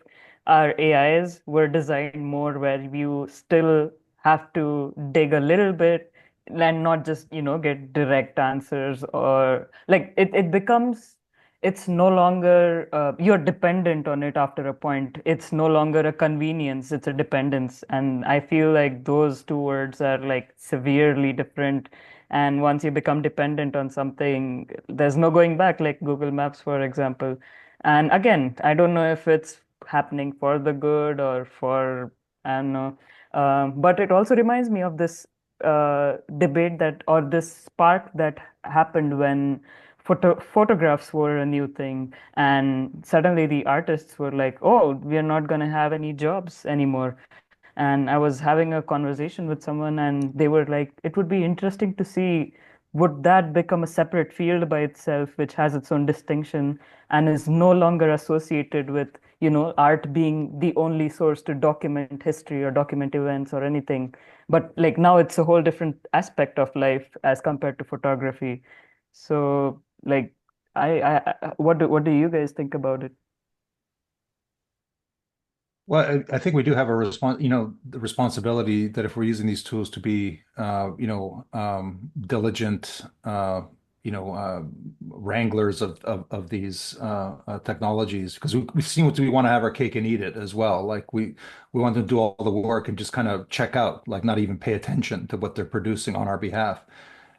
our AIs were designed more where you still have to dig a little bit and not just, get direct answers, or like it's no longer you're dependent on it after a point. It's no longer a convenience, it's a dependence. And I feel like those two words are like severely different. And once you become dependent on something, there's no going back, like Google Maps, for example. And again, I don't know if it's happening for the good or for, I don't know. But it also reminds me of this debate or this spark that happened when photographs were a new thing. And suddenly the artists were like, oh, we are not going to have any jobs anymore. And I was having a conversation with someone, and they were like, it would be interesting to see, would that become a separate field by itself, which has its own distinction and is no longer associated with, art being the only source to document history or document events or anything. But like now it's a whole different aspect of life as compared to photography. So like, what do you guys think about it?
Well, I think we do have the responsibility that if we're using these tools to be, diligent, wranglers of these technologies, because we've seen what we want to have our cake and eat it as well. Like we want to do all the work and just kind of check out, like not even pay attention to what they're producing on our behalf.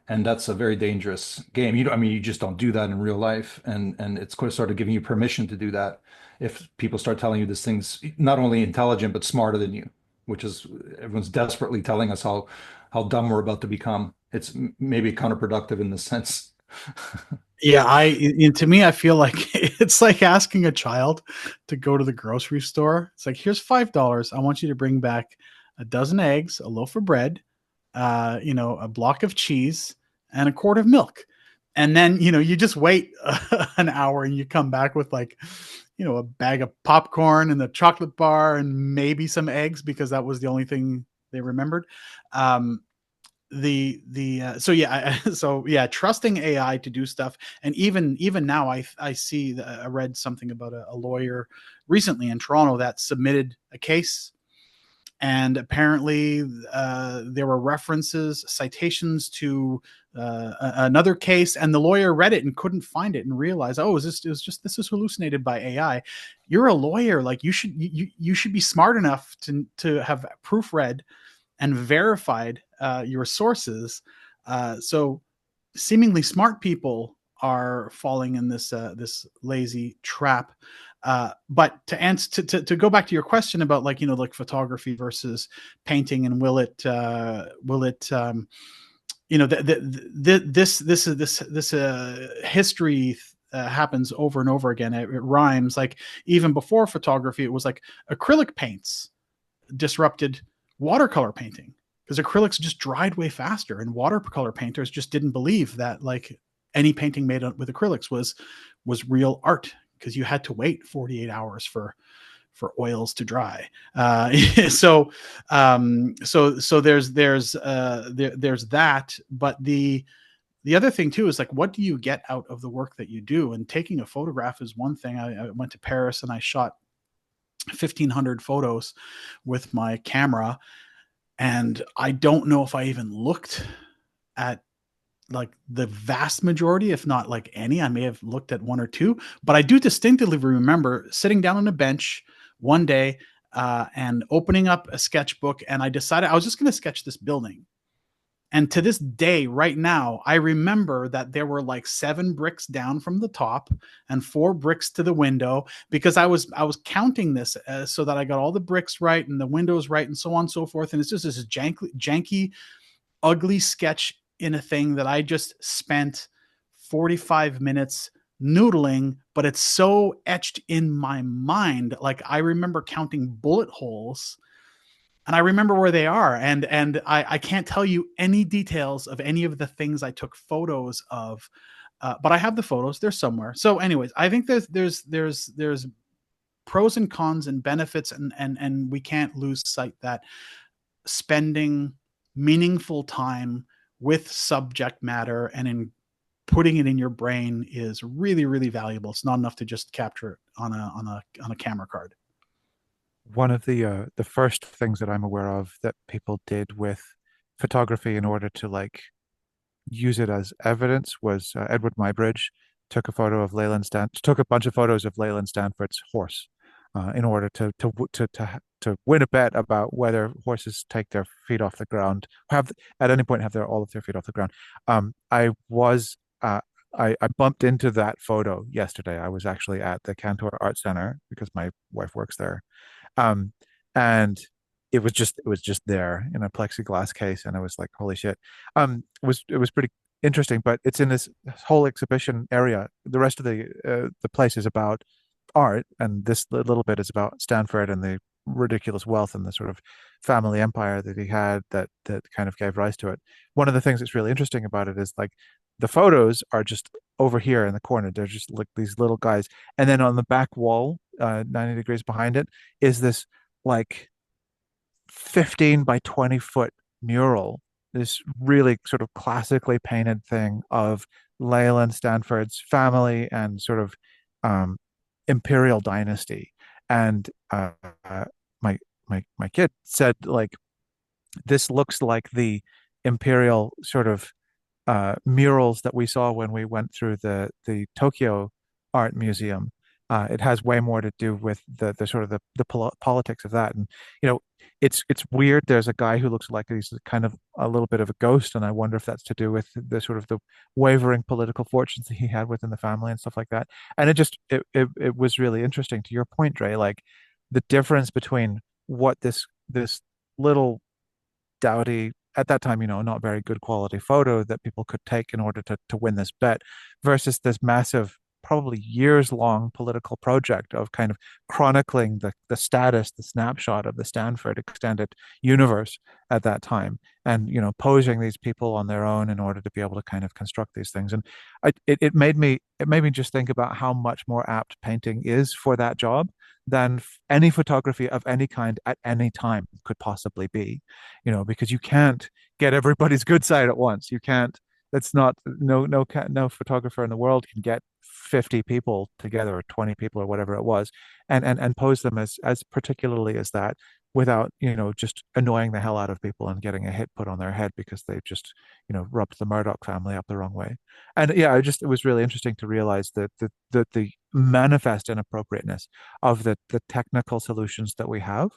And that's a very dangerous game. You just don't do that in real life, and it's sort of giving you permission to do that if people start telling you this thing's not only intelligent but smarter than you, which is everyone's desperately telling us how dumb we're about to become. it's maybe counterproductive in this sense.
Yeah, to me, I feel like it's like asking a child to go to the grocery store. It's like, here's $5. I want you to bring back a dozen eggs, a loaf of bread, a block of cheese, and a quart of milk. And then, you just wait an hour and you come back with like, a bag of popcorn and a chocolate bar and maybe some eggs because that was the only thing they remembered. So yeah, trusting AI to do stuff. And even now I see I read something about a lawyer recently in Toronto that submitted a case, and apparently there were references, citations to another case, and the lawyer read it and couldn't find it and realized, this is hallucinated by AI. You're a lawyer, like you should be smart enough to have proofread and verified your sources. So seemingly smart people are falling in this lazy trap. But to answer to go back to your question about like photography versus painting, and will it this history happens over and over again. It rhymes. Like even before photography, it was like acrylic paints disrupted watercolor painting because acrylics just dried way faster, and watercolor painters just didn't believe that like any painting made with acrylics was real art, because you had to wait 48 hours for oils to dry. So there's that. But the other thing too is like, what do you get out of the work that you do? And taking a photograph is one thing. I went to Paris and I shot 1,500 photos with my camera, and I don't know if I even looked at like the vast majority, if not like any. I may have looked at one or two, but I do distinctively remember sitting down on a bench one day and opening up a sketchbook, and I decided I was just going to sketch this building. And to this day, right now, I remember that there were like 7 bricks down from the top and 4 bricks to the window, because I was counting this so that I got all the bricks right and the windows right and so on and so forth. And it's just this janky, ugly sketch in a thing that I just spent 45 minutes noodling, but it's so etched in my mind. Like I remember counting bullet holes, and I remember where they are, and I can't tell you any details of any of the things I took photos of, but I have the photos. They're somewhere. So, anyways, I think there's pros and cons and benefits, and we can't lose sight that spending meaningful time with subject matter and in putting it in your brain is really, really valuable. It's not enough to just capture it on a camera card.
One of the first things that I'm aware of that people did with photography in order to like use it as evidence was Edward Muybridge took a bunch of photos of Leyland Stanford's horse in order to win a bet about whether horses take their feet off the ground, have at any point have all of their feet off the ground. I bumped into that photo yesterday. I was actually at the Cantor Art Center because my wife works there. And it was just there in a plexiglass case, and I was like, holy shit. It was pretty interesting, but it's in this whole exhibition area. The rest of the place is about art, and this little bit is about Stanford and the ridiculous wealth and the sort of family empire that he had that kind of gave rise to it. One of the things that's really interesting about it is like the photos are just over here in the corner. They're just like these little guys, and then on the back wall, 90 degrees behind it, is this like 15 by 20 foot mural, this really sort of classically painted thing of Leyland Stanford's family and sort of imperial dynasty. And my kid said, like, this looks like the imperial sort of murals that we saw when we went through the Tokyo Art Museum. It has way more to do with the sort of the politics of that. And it's weird. There's a guy who looks like he's kind of a little bit of a ghost, and I wonder if that's to do with the sort of the wavering political fortunes that he had within the family and stuff like that. And it was really interesting to your point, Dre, like the difference between what this little dowdy at that time, not very good quality photo that people could take in order to win this bet, versus this massive, probably years long political project of kind of chronicling the status, the snapshot of the Stanford extended universe at that time, and posing these people on their own in order to be able to kind of construct these things. And it made me just think about how much more apt painting is for that job than any photography of any kind at any time could possibly be, because you can't get everybody's good side at once. You can't. That's not no photographer in the world can get 50 people together, or 20 people, or whatever it was, and pose them as particularly as that, without just annoying the hell out of people and getting a hit put on their head because they've just rubbed the Murdoch family up the wrong way. And yeah, it was really interesting to realize that the manifest inappropriateness of the technical solutions that we have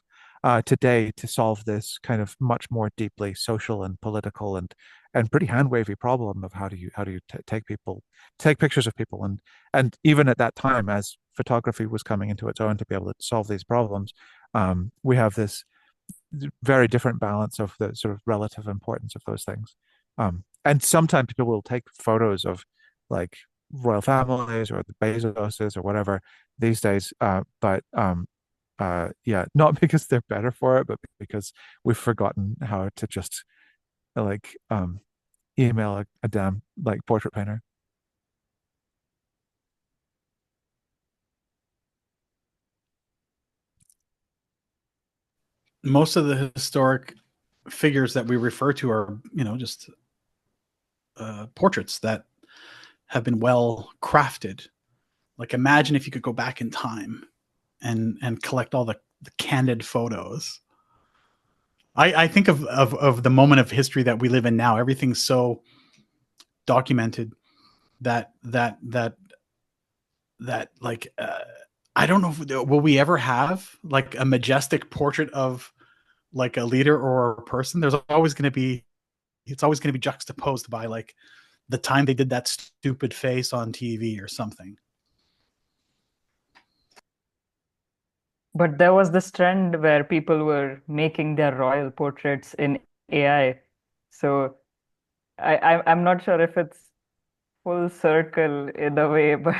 today to solve this kind of much more deeply social and political and pretty hand wavy problem of how do you take pictures of people. And even at that time, as photography was coming into its own to be able to solve these problems, we have this very different balance of the sort of relative importance of those things. And sometimes people will take photos of like royal families or the Bezoses or whatever these days, but yeah, not because they're better for it, but because we've forgotten how to just like email a damn like portrait painter.
Most of the historic figures that we refer to are, just portraits that have been well crafted. Like, imagine if you could go back in time and collect all the candid photos. I think of the moment of history that we live in now. Everything's so documented that like I don't know, will we ever have like a majestic portrait of like a leader or a person? It's always going to be juxtaposed by like the time they did that stupid face on TV or something.
But there was this trend where people were making their royal portraits in AI. So I'm not sure if it's full circle in a way, but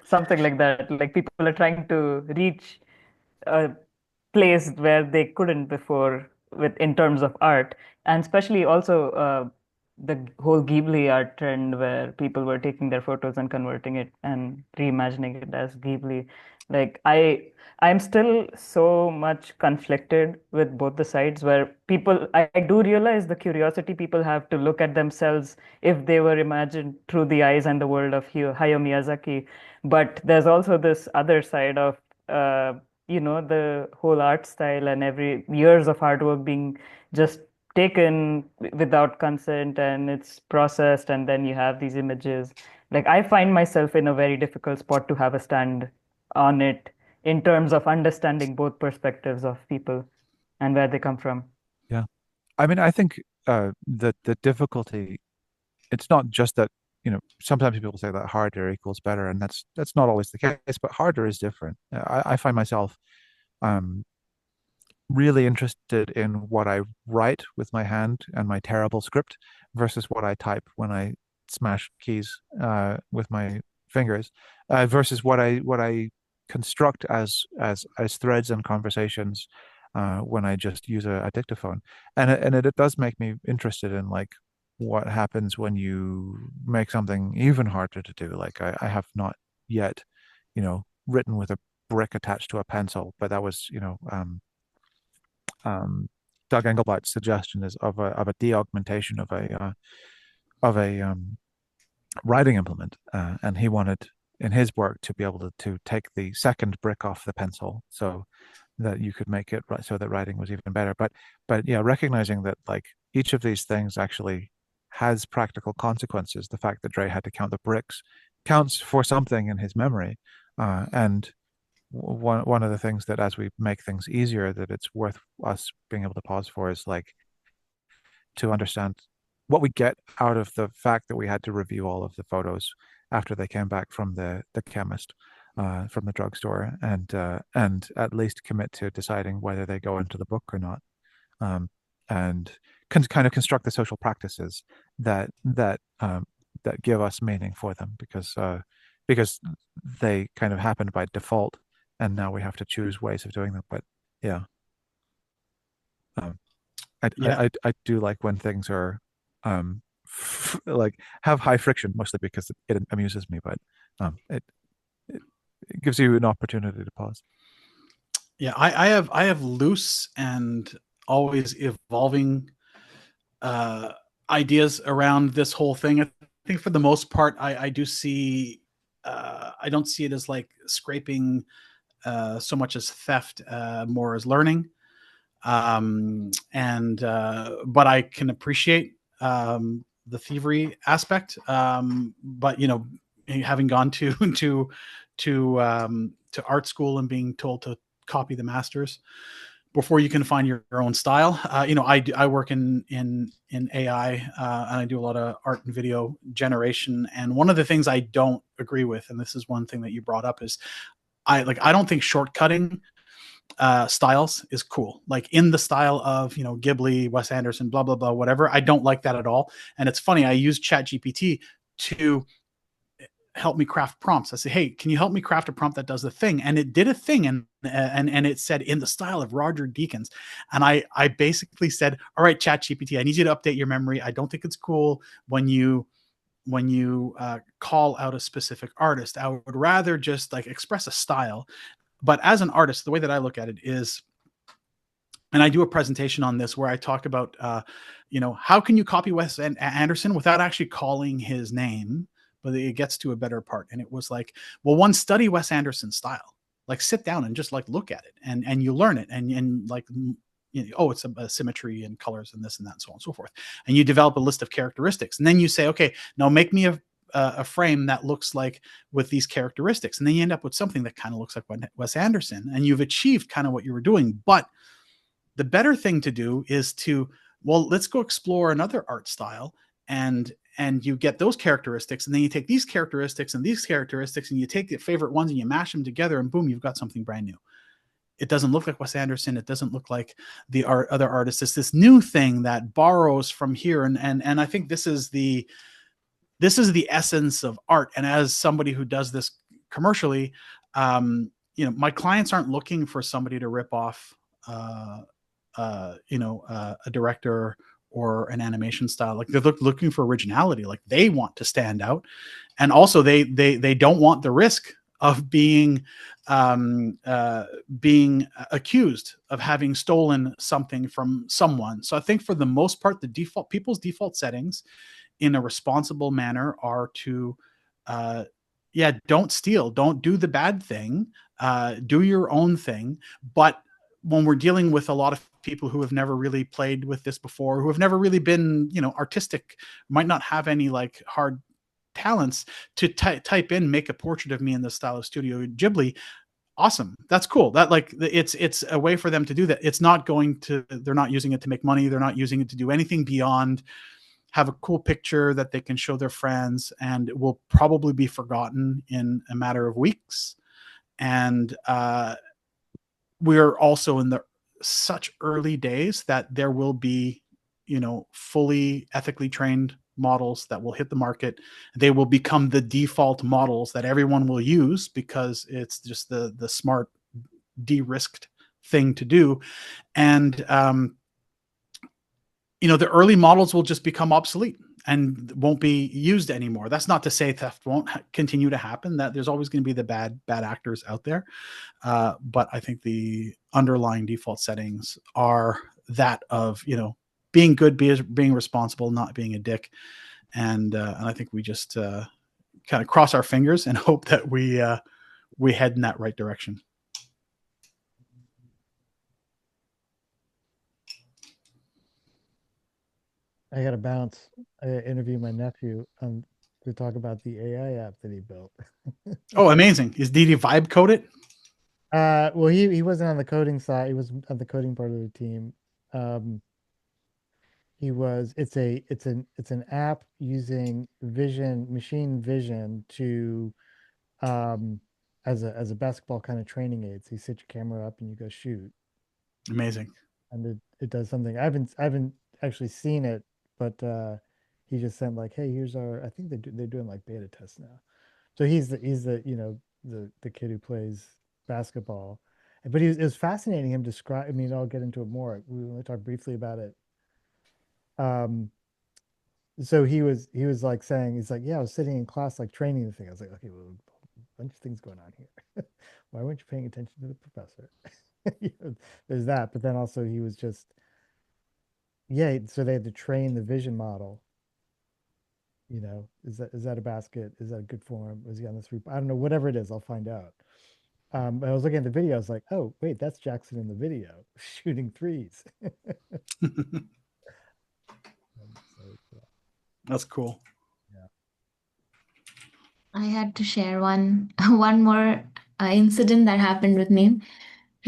something like that. Like people are trying to reach a place where they couldn't before with in terms of art, and especially also the whole Ghibli art trend where people were taking their photos and converting it and reimagining it as Ghibli. Like I'm still so much conflicted with both the sides where people I do realize the curiosity people have to look at themselves if they were imagined through the eyes and the world of Hayao Miyazaki. But there's also this other side of the whole art style and every years of artwork being just taken without consent and it's processed and then you have these images. Like I find myself in a very difficult spot to have a stand on it in terms of understanding both perspectives of people and where they come from.
Yeah. I mean, I think the difficulty, it's not just that, sometimes people say that harder equals better, and that's not always the case, but harder is different. I find myself really interested in what I write with my hand and my terrible script versus what I type when I smash keys with my fingers, versus what I construct as threads and conversations when I just use a dictaphone. And it does make me interested in like what happens when you make something even harder to do. Like I have not yet, written with a brick attached to a pencil, but that was, Doug Engelbart's suggestion is of a de-augmentation of a writing implement, and he wanted in his work to be able to take the second brick off the pencil so that you could make it right so that writing was even better. But yeah, recognizing that like each of these things actually has practical consequences. The fact that Dre had to count the bricks counts for something in his memory, and one of the things that as we make things easier that it's worth us being able to pause for is like to understand what we get out of the fact that we had to review all of the photos after they came back from the chemist from the drugstore, and at least commit to deciding whether they go into the book or not, and kind of construct the social practices that give us meaning for them, because they kind of happened by default, and now we have to choose ways of doing them. But yeah, I do like when things are like have high friction, mostly because it amuses me, but it gives you an opportunity to pause.
Yeah, I have loose and always evolving ideas around this whole thing. I think for the most part, I do see I don't see it as like scraping so much as theft, more as learning. But I can appreciate the thievery aspect. But having gone to art school and being told to copy the masters before you can find your own style. I work in AI, and I do a lot of art and video generation. And one of the things I don't agree with, and this is one thing that you brought up, is I don't think shortcutting styles is cool. Like in the style of Ghibli, Wes Anderson, blah blah blah, whatever. I don't like that at all. And it's funny. I use ChatGPT to help me craft prompts. I say, hey, can you help me craft a prompt that does the thing? And it did a thing, and it said in the style of Roger Deakins. And I basically said, all right, ChatGPT, I need you to update your memory. I don't think it's cool when you call out a specific artist. I would rather just like express a style. But as an artist, the way that I look at it is, and I do a presentation on this where I talk about, how can you copy Wes Anderson without actually calling his name? But it gets to a better part. And it was like, well, one, study Wes Anderson's style. Like sit down and just like look at it, and you learn it, and like, it's a symmetry and colors and this and that and so on and so forth. And you develop a list of characteristics, and then you say, okay, now make me a frame that looks like with these characteristics, and then you end up with something that kind of looks like Wes Anderson, and you've achieved kind of what you were doing. But the better thing to do is let's go explore another art style, and you get those characteristics, and then you take these characteristics and these characteristics, and you take the favorite ones and you mash them together, and boom, you've got something brand new. It doesn't look like Wes Anderson. It doesn't look like the other artists. It's this new thing that borrows from here, and I think this is the essence of art. And as somebody who does this commercially, my clients aren't looking for somebody to rip off a director or an animation style. Like they're looking for originality. Like they want to stand out, and also they don't want the risk of being accused of having stolen something from someone. So I think for the most part, people's default settings in a responsible manner are to don't steal, don't do the bad thing, do your own thing. But when we're dealing with a lot of people who have never really played with this before, who have never really been, artistic, might not have any like hard talents, to type in, make a portrait of me in the style of Studio Ghibli. Awesome. That's cool. That like, it's a way for them to do that. They're not using it to make money. They're not using it to do anything beyond have a cool picture that they can show their friends, and it will probably be forgotten in a matter of weeks. And we're also in the such early days that there will be, fully ethically trained models that will hit the market. They will become the default models that everyone will use because it's just the smart, de-risked thing to do. And, the early models will just become obsolete and won't be used anymore. That's not to say theft won't continue to happen, that there's always going to be the bad actors out there. But I think the underlying default settings are that of, being good, being responsible, not being a dick. And I think we just kind of cross our fingers and hope that we head in that right direction.
I got to bounce. I interviewed my nephew to talk about the AI app that he built.
Oh, amazing. Did he vibe code it?
Well, he wasn't on the coding side. He was on the coding part of the team. It's an app using machine vision to as a basketball kind of training aid. So you set your camera up and you go shoot.
Amazing.
And it does something. I haven't actually seen it, but he just sent like, hey, here's our. I think they're doing like beta tests now. So he's the the kid who plays basketball, but it was fascinating him describe. I mean, I'll get into it more. We only talked briefly about it. Um, so he was like saying, he's like, yeah, I was sitting in class like training the thing. I was like, okay, well, a bunch of things going on here. Why weren't you paying attention to the professor? There's that, but then also he was just, yeah. So they had to train the vision model. Is that a basket? Is that a good form? Was he on this? I don't know. Whatever it is, I'll find out. But I was looking at the video. I was like, oh wait, that's Jackson in the video shooting threes. So, yeah.
That's cool.
I had to share one one more incident that happened with me.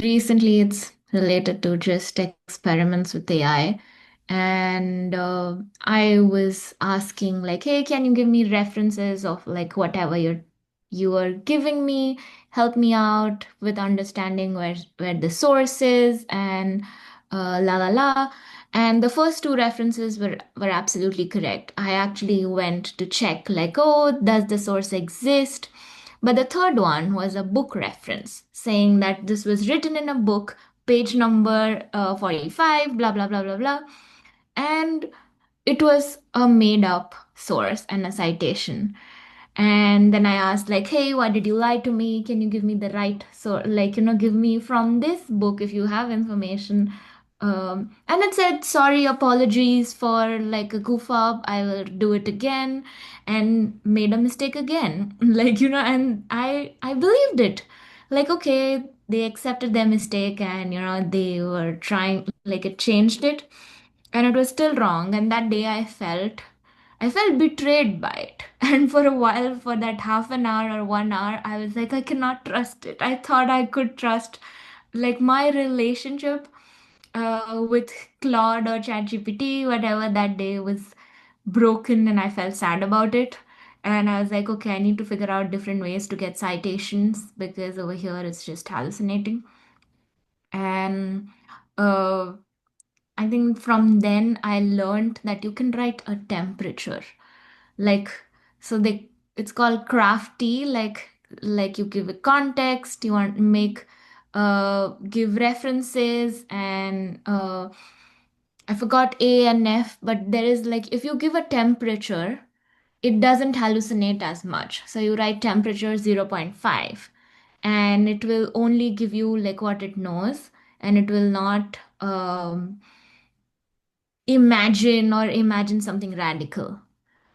Recently, it's related to just experiments with AI. And I was asking like, hey, can you give me references of like whatever you are giving me? Help me out with understanding where the source is and la la la. And the first two references were absolutely correct. I actually went to check like, oh, does the source exist? But the third one was a book reference saying that this was written in a book, page number 45, blah, blah, blah, blah, blah. And it was a made up source and a citation. And then I asked, like, hey, why did you lie to me? Can you give me the right, so, like, give me from this book if you have information. And it said, sorry, apologies for like a goof up. I will do it again, and made a mistake again. Like, and I believed it. Like, okay, they accepted their mistake and, they were trying, like, it changed it and it was still wrong. And that day I felt betrayed by it. And for a while, for that half an hour or 1 hour, I was like, I cannot trust it. I thought I could trust, like, my relationship with Claude or ChatGPT, whatever, that day was broken, and I felt sad about it. And I was like, okay, I need to figure out different ways to get citations because over here it's just hallucinating. And uh, I think from then I learned that you can write a temperature. Like, so it's called crafty, like you give a context, you want to make give references and I forgot A and F, but there is like if you give a temperature, it doesn't hallucinate as much. So you write temperature zero point 0.5 and it will only give you like what it knows, and it will not imagine something radical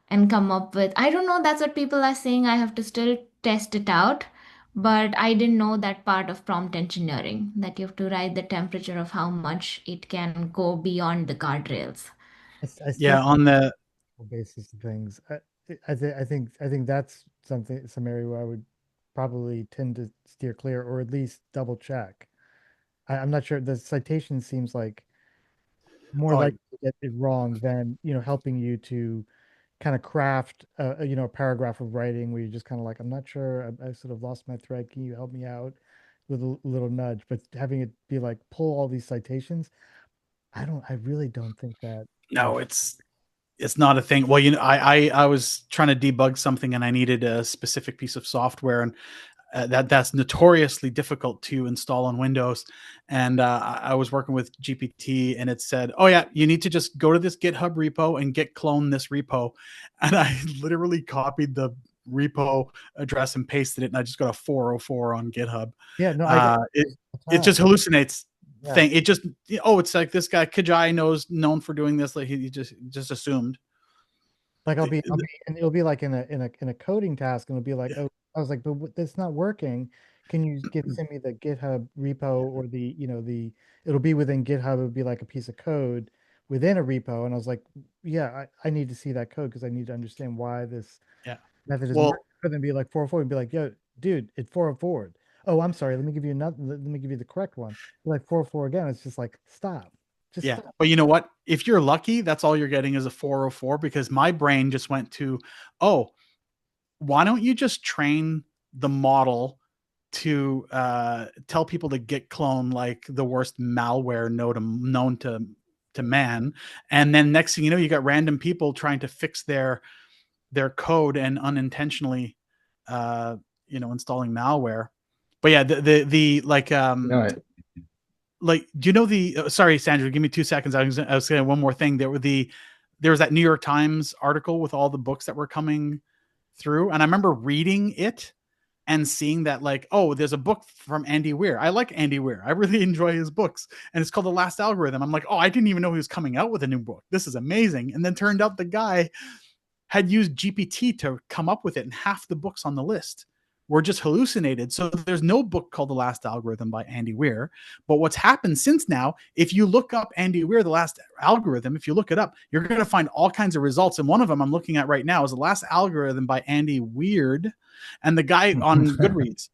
and come up with. I don't know, that's what people are saying. I have to still test it out. But I didn't know that part of prompt engineering, that you have to write the temperature of how much it can go beyond the guardrails.
I still
Yeah, on the
basis of things. I think that's some area where I would probably tend to steer clear or at least double check. I'm not sure. The citation seems like more
oh,
likely to get it wrong than helping you to kind of craft a paragraph of writing where you're just kind of like, I'm not sure. I sort of lost my thread. Can you help me out with a little nudge? But having it be like pull all these citations, I really don't think that.
no, it's not a thing. Well, I was trying to debug something and I needed a specific piece of software, and that's notoriously difficult to install on Windows. And I was working with GPT, and it said, "Oh yeah, you need to just go to this GitHub repo and git clone this repo." And I literally copied the repo address and pasted it, and I just got a 404 on GitHub.
Yeah, no, I
It just hallucinates.
Yeah.
Thing. It just it's like this guy Kajai known for doing this. Like he just assumed.
Like and it'll be like in a coding task, and it'll be like,
Yeah.
oh, I was like, but that's not working. Can you send me the GitHub repo or it'll be within GitHub. It'll be like a piece of code within a repo. And I was like, yeah, I need to see that code because I need to understand why this
Yeah.
method is
Well,
working. Rather than be like 404 and be like, yo, dude, it's 404. Oh, I'm sorry. Let me give you the correct one. Be like 404 again. It's just like, stop. Just
yeah.
stop.
But you know what? If you're lucky, that's all you're getting is a 404, because my brain just went to, oh, why don't you just train the model to tell people to git clone like the worst malware known to to man. And then next thing you know, you got random people trying to fix their code and unintentionally, installing malware. But yeah, the like, like, do you know sorry, Sandra, give me 2 seconds. I was saying one more thing. There was that New York Times article with all the books that were coming through. And I remember reading it and seeing that, like, oh, there's a book from Andy Weir. I like Andy Weir. I really enjoy his books. And it's called The Last Algorithm. I'm like, oh, I didn't even know he was coming out with a new book. This is amazing. And then turned out the guy had used GPT to come up with it, and half the books on the list were just hallucinated. So there's no book called The Last Algorithm by Andy Weir. But what's happened since now, if you look up Andy Weir, The Last Algorithm, if you look it up, you're going to find all kinds of results. And one of them I'm looking at right now is The Last Algorithm by Andy Weird. And the guy on Goodreads,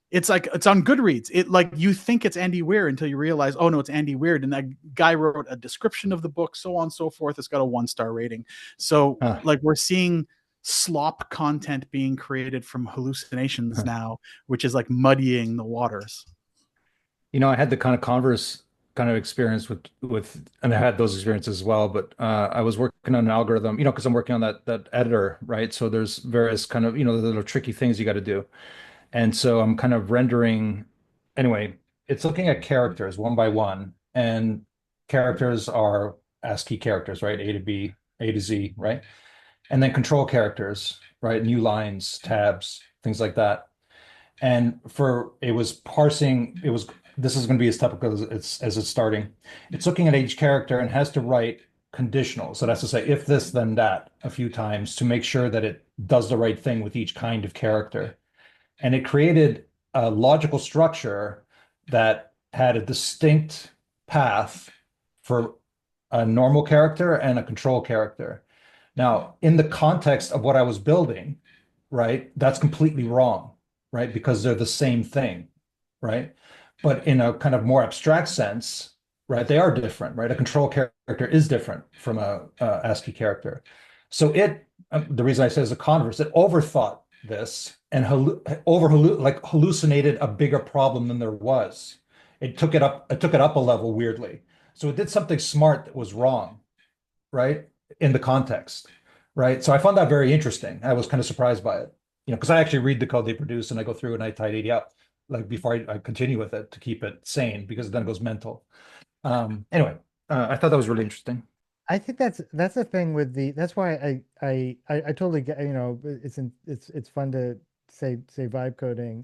it's on Goodreads. It, like, you think it's Andy Weir until you realize, oh no, it's Andy Weird. And that guy wrote a description of the book, so on and so forth. It's got a 1-star rating. So like, we're seeing slop content being created from hallucinations now, which is like muddying the waters.
I had the kind of converse kind of experience with, and I had those experiences as well, but I was working on an algorithm, because I'm working on that editor, right? So there's various kind of, the little tricky things you got to do. And so I'm kind of rendering, anyway, it's looking at characters one by one, and characters are ASCII characters, right? A to B, A to Z, right? And then control characters, right? New lines, tabs, things like that. And it was parsing, this is going to be as typical as it's starting. It's looking at each character and has to write conditionals. So that's to say, if this, then that, a few times to make sure that it does the right thing with each kind of character. And it created a logical structure that had a distinct path for a normal character and a control character. Now, in the context of what I was building, right, that's completely wrong, right? Because they're the same thing, right? But in a kind of more abstract sense, right, they are different, right? A control character is different from a ASCII character. So the reason I say is a converse, it overthought this and hallucinated a bigger problem than there was. It took it up a level weirdly. So it did something smart that was wrong, right? In the context, right? So I found that very interesting. I was kind of surprised by it, because I actually read the code they produce and I go through and I tidy it up, like, before I continue with it to keep it sane, because then it goes mental. Anyway, I thought that was really interesting.
I think that's the thing with that's why I totally get, it's fun to say vibe coding.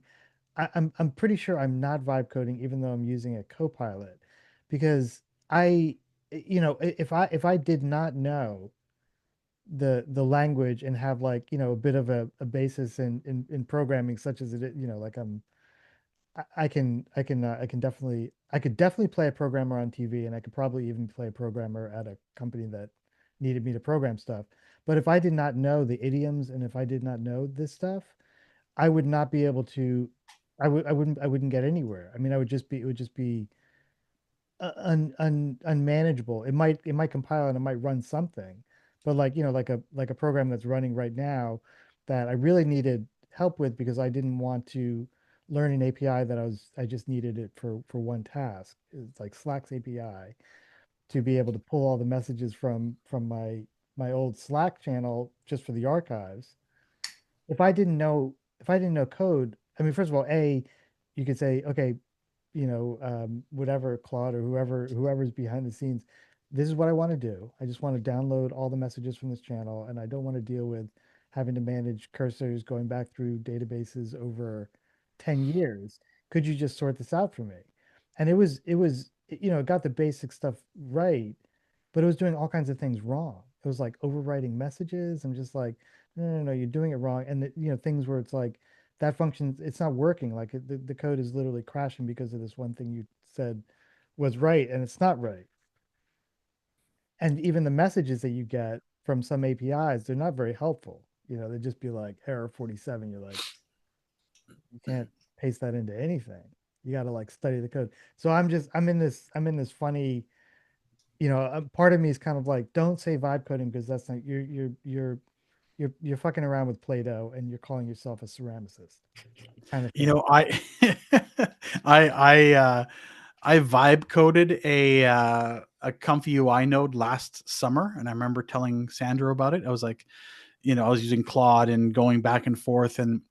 I'm pretty sure I'm not vibe coding, even though I'm using a copilot, because if I did not know the language and have, like, a bit of a basis in programming, such as it, like I could definitely play a programmer on TV, and I could probably even play a programmer at a company that needed me to program stuff. But if I did not know the idioms, and if I did not know this stuff, I would not be able to. I wouldn't get anywhere. I mean, it would just be unmanageable. It might compile and it might run something, but, like, like a program that's running right now that I really needed help with, because I didn't want to learn an API that I just needed it for one task. It's like Slack's API, to be able to pull all the messages from my old Slack channel just for the archives. If I didn't know code, I mean, first of all, you could say, okay, whatever, Claude or whoever's behind the scenes, this is what I want to do. I just want to download all the messages from this channel, and I don't want to deal with having to manage cursors going back through databases over 10 years. Could you just sort this out for me? And it got the basic stuff right, but it was doing all kinds of things wrong. It was like overwriting messages. I'm just like, no, you're doing it wrong. And things where it's like, that function, it's not working. Like, the code is literally crashing because of this one thing you said was right, and it's not right. And even the messages that you get from some APIs, they're not very helpful. They'd just be like error 47. You're like, you can't paste that into anything. You got to, like, study the code. So I'm in this funny, part of me is kind of like, don't say vibe coding, because that's not, you're fucking around with Play-Doh, and you're calling yourself a ceramicist kind of thing.
I I vibe coded a comfy UI node last summer, and I remember telling Sandra about it. I was like, I was using Claude and going back and forth, and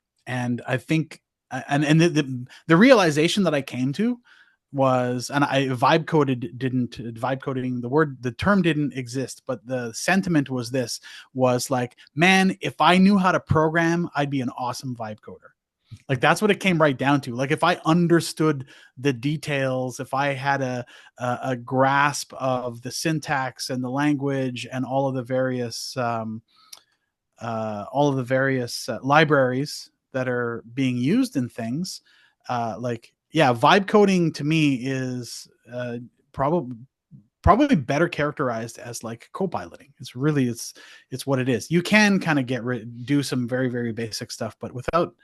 I think and the realization that I came to was, and I vibe coding, the term didn't exist, but the sentiment was like, man, if I knew how to program, I'd be an awesome vibe coder. Like, that's what it came right down to. Like, if I understood the details, if I had a grasp of the syntax and the language and all of the various libraries that are being used in things, vibe coding to me is probably better characterized as like co-piloting. It's what it is. You can kind of do some very, very basic stuff, but without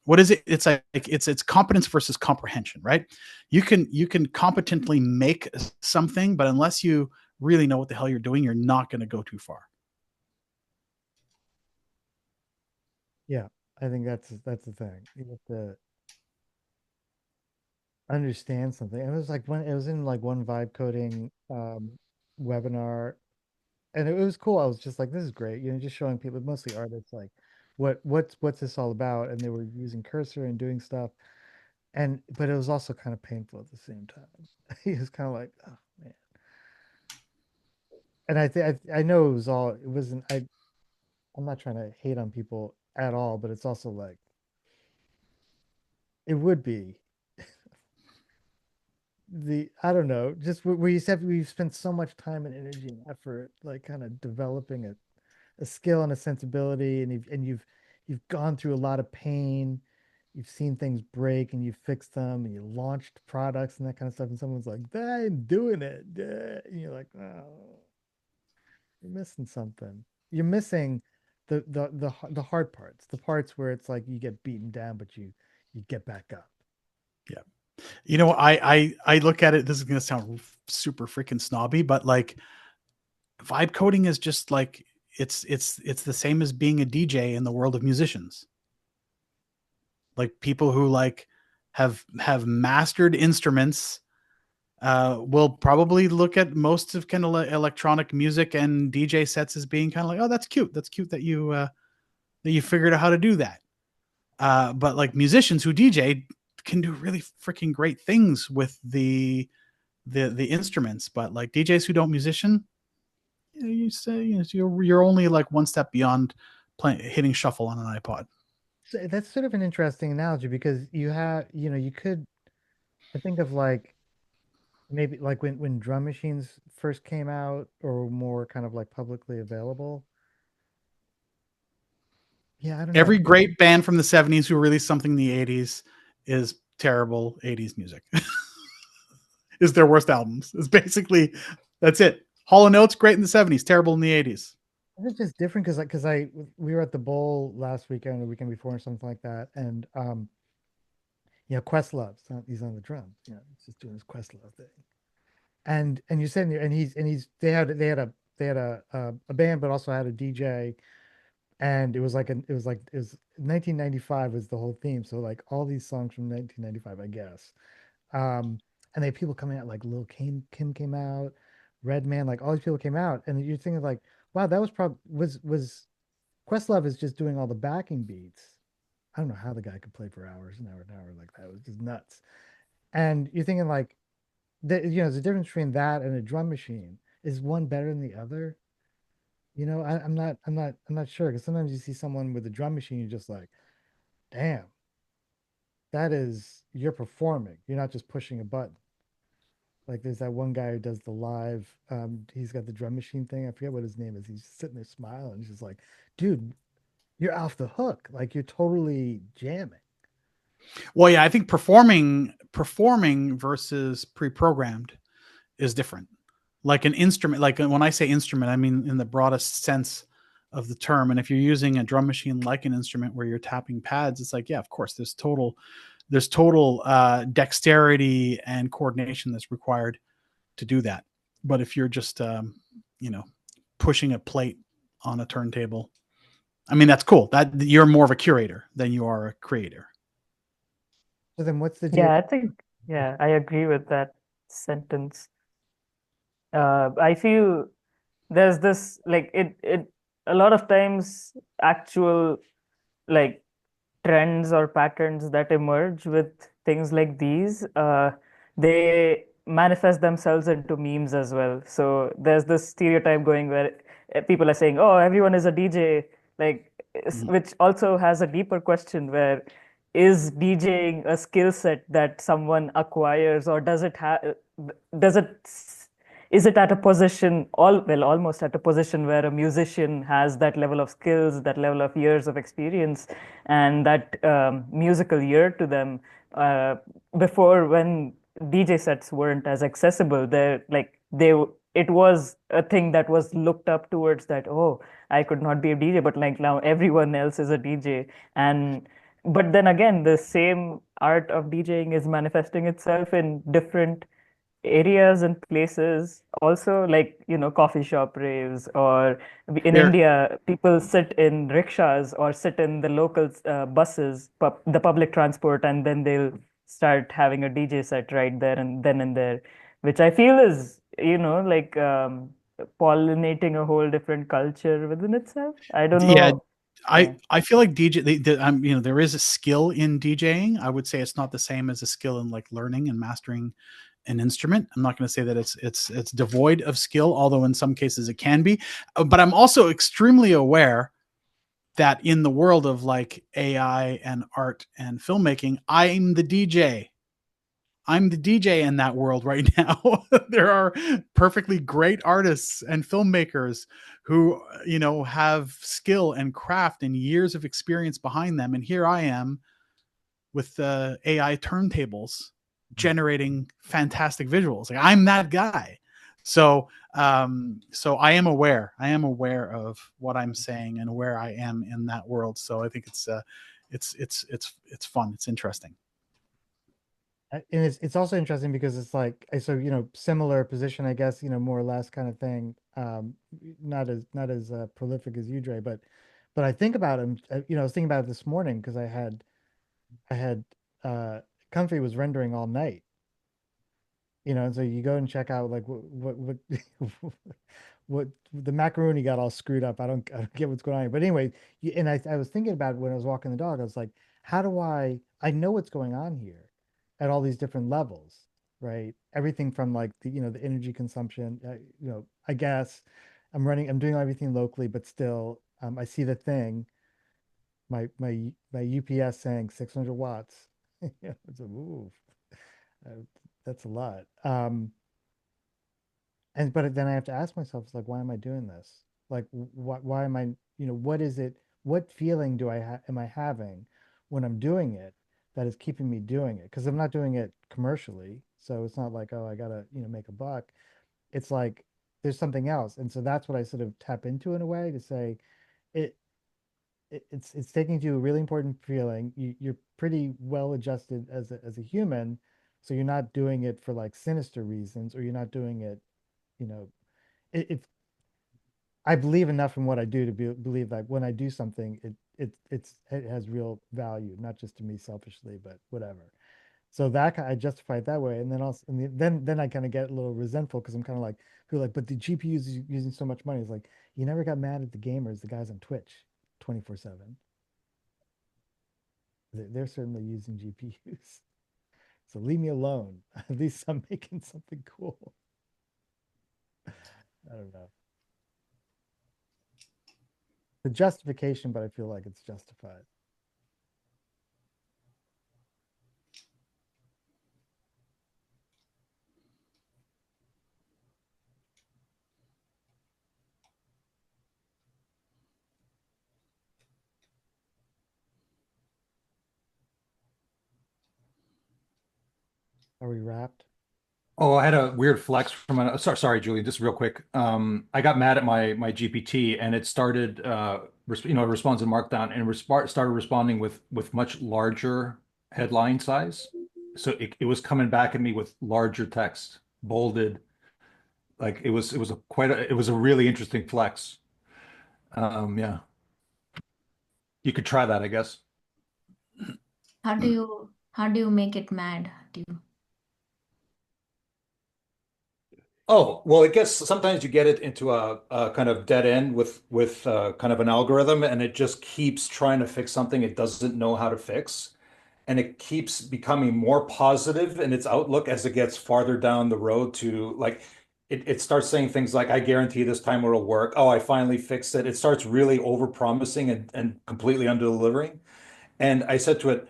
what is it? It's like it's competence versus comprehension, right? You can competently make something, but unless you really know what the hell you're doing, you're not going to go too far.
Yeah, I think that's the thing. You have to understand something. And it was like it was in like one vibe coding webinar, and it was cool. I was just like, this is great. Just showing people, mostly artists, like what's this all about? And they were using cursor and doing stuff. But it was also kind of painful at the same time. He was kind of like, oh man. And I know it wasn't, I'm not trying to hate on people at all, but it's also like, it would be I don't know, just where you said we've spent so much time and energy and effort, like kind of developing a skill and a sensibility, and you've gone through a lot of pain, you've seen things break and you fixed them and you launched products and that kind of stuff, and someone's like, I'm doing it, and you're like, oh, you're missing something. You're missing the hard parts, the parts where it's like you get beaten down but you get back up.
Yeah. I look at it, this is going to sound super freaking snobby, but like, vibe coding is just like, it's the same as being a DJ in the world of musicians. Like, people who like have mastered instruments will probably look at most of kind of electronic music and DJ sets as being kind of like, oh, that's cute that you figured out how to do that. But like, musicians who DJ can do really freaking great things with the instruments, but like DJs who don't musician, you say, you're only like one step beyond hitting shuffle on an iPod.
So that's sort of an interesting analogy, because you could, I think of like maybe like when drum machines first came out or more kind of like publicly available. Yeah, I don't know.
Every great band from the 70s who released something in the 80s is terrible 80s music. Is their worst albums. It's basically, that's it. Hall & Oates, great in the 70s, terrible in the 80s.
It's just different because we were at the Bowl last weekend or the weekend before or something like that, and Questlove, he's on the drums, he's just doing his Questlove thing, and you're sitting there, and they had a band, but also had a DJ, and it was 1995 was the whole theme, so like all these songs from 1995, I guess, and they had people coming out, like Lil Kim came out, Redman, like all these people came out, and you're thinking like, wow, that was Questlove is just doing all the backing beats. I don't know how the guy could play for hours and hours and hours like that. It was just nuts. And you're thinking like, there's a difference between that and a drum machine. Is one better than the other? I'm not sure, because sometimes you see someone with a drum machine, you're just like, damn, you're performing. You're not just pushing a button. Like, there's that one guy who does the live, he's got the drum machine thing. I forget what his name is. He's sitting there smiling. He's just like, dude, you're off the hook. Like, you're totally jamming.
Well, yeah, I think performing versus pre-programmed is different. Like an instrument, like when I say instrument, I mean in the broadest sense of the term. And if you're using a drum machine like an instrument where you're tapping pads, it's like, yeah, of course, there's total dexterity and coordination that's required to do that. But if you're just pushing a plate on a turntable, I mean, that's cool. That you're more of a curator than you are a creator.
So then what's the deal?
Yeah, I think Yeah, I agree with that sentence. I feel there's this like it a lot of times actual like trends or patterns that emerge with things like these, they manifest themselves into memes as well. So there's this stereotype going where people are saying, "Oh, everyone is a DJ," like, which also has a deeper question where is DJing a skill set that someone acquires, or does it is it at a position almost at a position where a musician has that level of skills, that level of years of experience, and that musical ear to them, uh, before, when DJ sets weren't as accessible, it was a thing that was looked up towards, that, oh, I could not be a DJ, but like now everyone else is a DJ. And but then again, the same art of DJing is manifesting itself in different areas and places also, like, coffee shop raves, or in
There,
India people sit in rickshaws or sit in the local buses, the public transport, and then they'll start having a DJ set right there and then and there, which I feel is, like, pollinating a whole different culture within itself. I don't
yeah,
know. Yeah.
I feel like there is a skill in DJing. I would say it's not the same as a skill in like learning and mastering an instrument. I'm not going to say that it's devoid of skill, although in some cases it can be. But I'm also extremely aware that in the world of like AI and art and filmmaking, I'm the DJ in that world right now. There are perfectly great artists and filmmakers who, have skill and craft and years of experience behind them. And here I am with the AI turntables generating fantastic visuals. Like, I'm that guy. So I am aware. I am aware of what I'm saying and where I am in that world. So I think it's fun. It's interesting.
And it's also interesting because it's like, so, similar position, I guess, more or less kind of thing. Not as prolific as you, Dre, but I think about him. I was thinking about it this morning because I had uh Comfy was rendering all night, and so you go and check out like what what the macaroni got all screwed up. I don't get what's going on here. But anyway, and I was thinking about it when I was walking the dog. I was like, how do I know what's going on here at all these different levels, right? Everything from like the energy consumption, I guess I'm doing everything locally, but still, I see the thing, my UPS saying 600 watts. Yeah, it's a ooh, uh, that's a lot. But then I have to ask myself, it's like, why am I doing this? Like, why am I, what is it? What feeling am I having when I'm doing it that is keeping me doing it? Because I'm not doing it commercially, so it's not like, oh, I gotta, make a buck. It's like there's something else, and so that's what I sort of tap into in a way to say, it, it's taking to a really important feeling. You're pretty well adjusted as a human, so you're not doing it for like sinister reasons, or you're not doing it, you know, it I believe enough in what I do to believe that when I do something, it has real value, not just to me selfishly, but whatever. So I justify it that way, and then also, then I kind of get a little resentful because I'm kind of like, feel like, but the GPU is using so much money. It's like, you never got mad at the gamers, the guys on Twitch, 24/7. They're certainly using GPUs. So leave me alone. At least I'm making something cool. I don't know. The justification, but I feel like it's justified. Are we wrapped?
Oh, I had a weird flex from sorry, Julian, just real quick. I got mad at my GPT and it started it responds in Markdown and started responding with much larger headline size. So it was coming back at me with larger text, bolded. Like it was a really interesting flex. Yeah. You could try that, I guess.
How do you make it mad? Do you?
Oh, well, I guess sometimes you get it into a kind of dead end with kind of an algorithm, and it just keeps trying to fix something it doesn't know how to fix, and it keeps becoming more positive in its outlook as it gets farther down the road to like it starts saying things like, I guarantee this time it'll work. Oh, I finally fixed it. It starts really over promising and completely under delivering. And I said to it,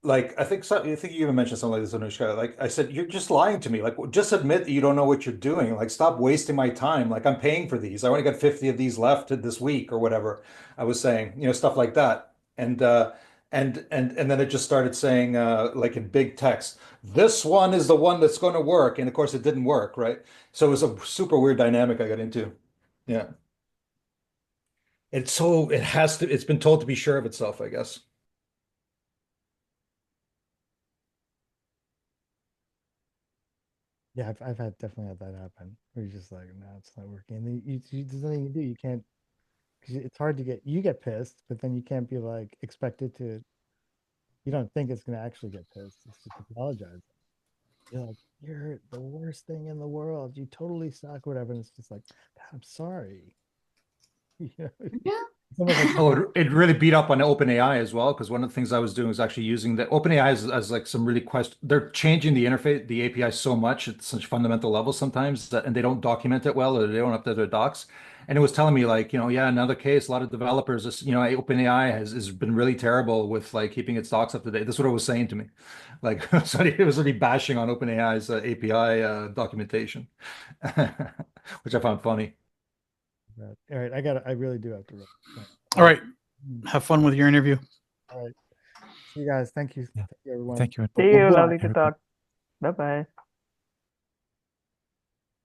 like, I think you even mentioned something like this, Anushka. Like, I said, you're just lying to me. Like, just admit that you don't know what you're doing. Like, stop wasting my time. Like, I'm paying for these. I only got 50 of these left this week or whatever. I was saying, stuff like that. And then it just started saying, like in big text, this one is the one that's going to work. And of course, it didn't work, right? So it was a super weird dynamic I got into. Yeah. It's been told to be sure of itself, I guess.
Yeah, I've had definitely had that happen. Where you're just like, no, it's not working. And then there's nothing you do. You can't. 'Cause it's hard to you get pissed, but then you can't be like expected to. You don't think it's gonna actually get pissed. It's just apologize. You're like, you're the worst thing in the world. You totally suck, whatever. And it's just like, I'm sorry. It's almost like
Oh, it really beat up on OpenAI as well, because one of the things I was doing was actually using the OpenAI as like some really they're changing the interface, the API so much at such fundamental levels sometimes that, and they don't document it well, or they don't update their docs. And it was telling me like, yeah, another case, a lot of developers, OpenAI has been really terrible with like keeping its docs up to date. That's what it was saying to me. Like, so it was really bashing on OpenAI's API documentation, which I found funny.
all right, I really do have to run.
All right. Have fun with your interview.
All right. See you guys. Thank you.
Yeah.
Thank you, everyone.
Thank you.
See you.
Bye,
Lovely to
everybody.
talk. Bye bye.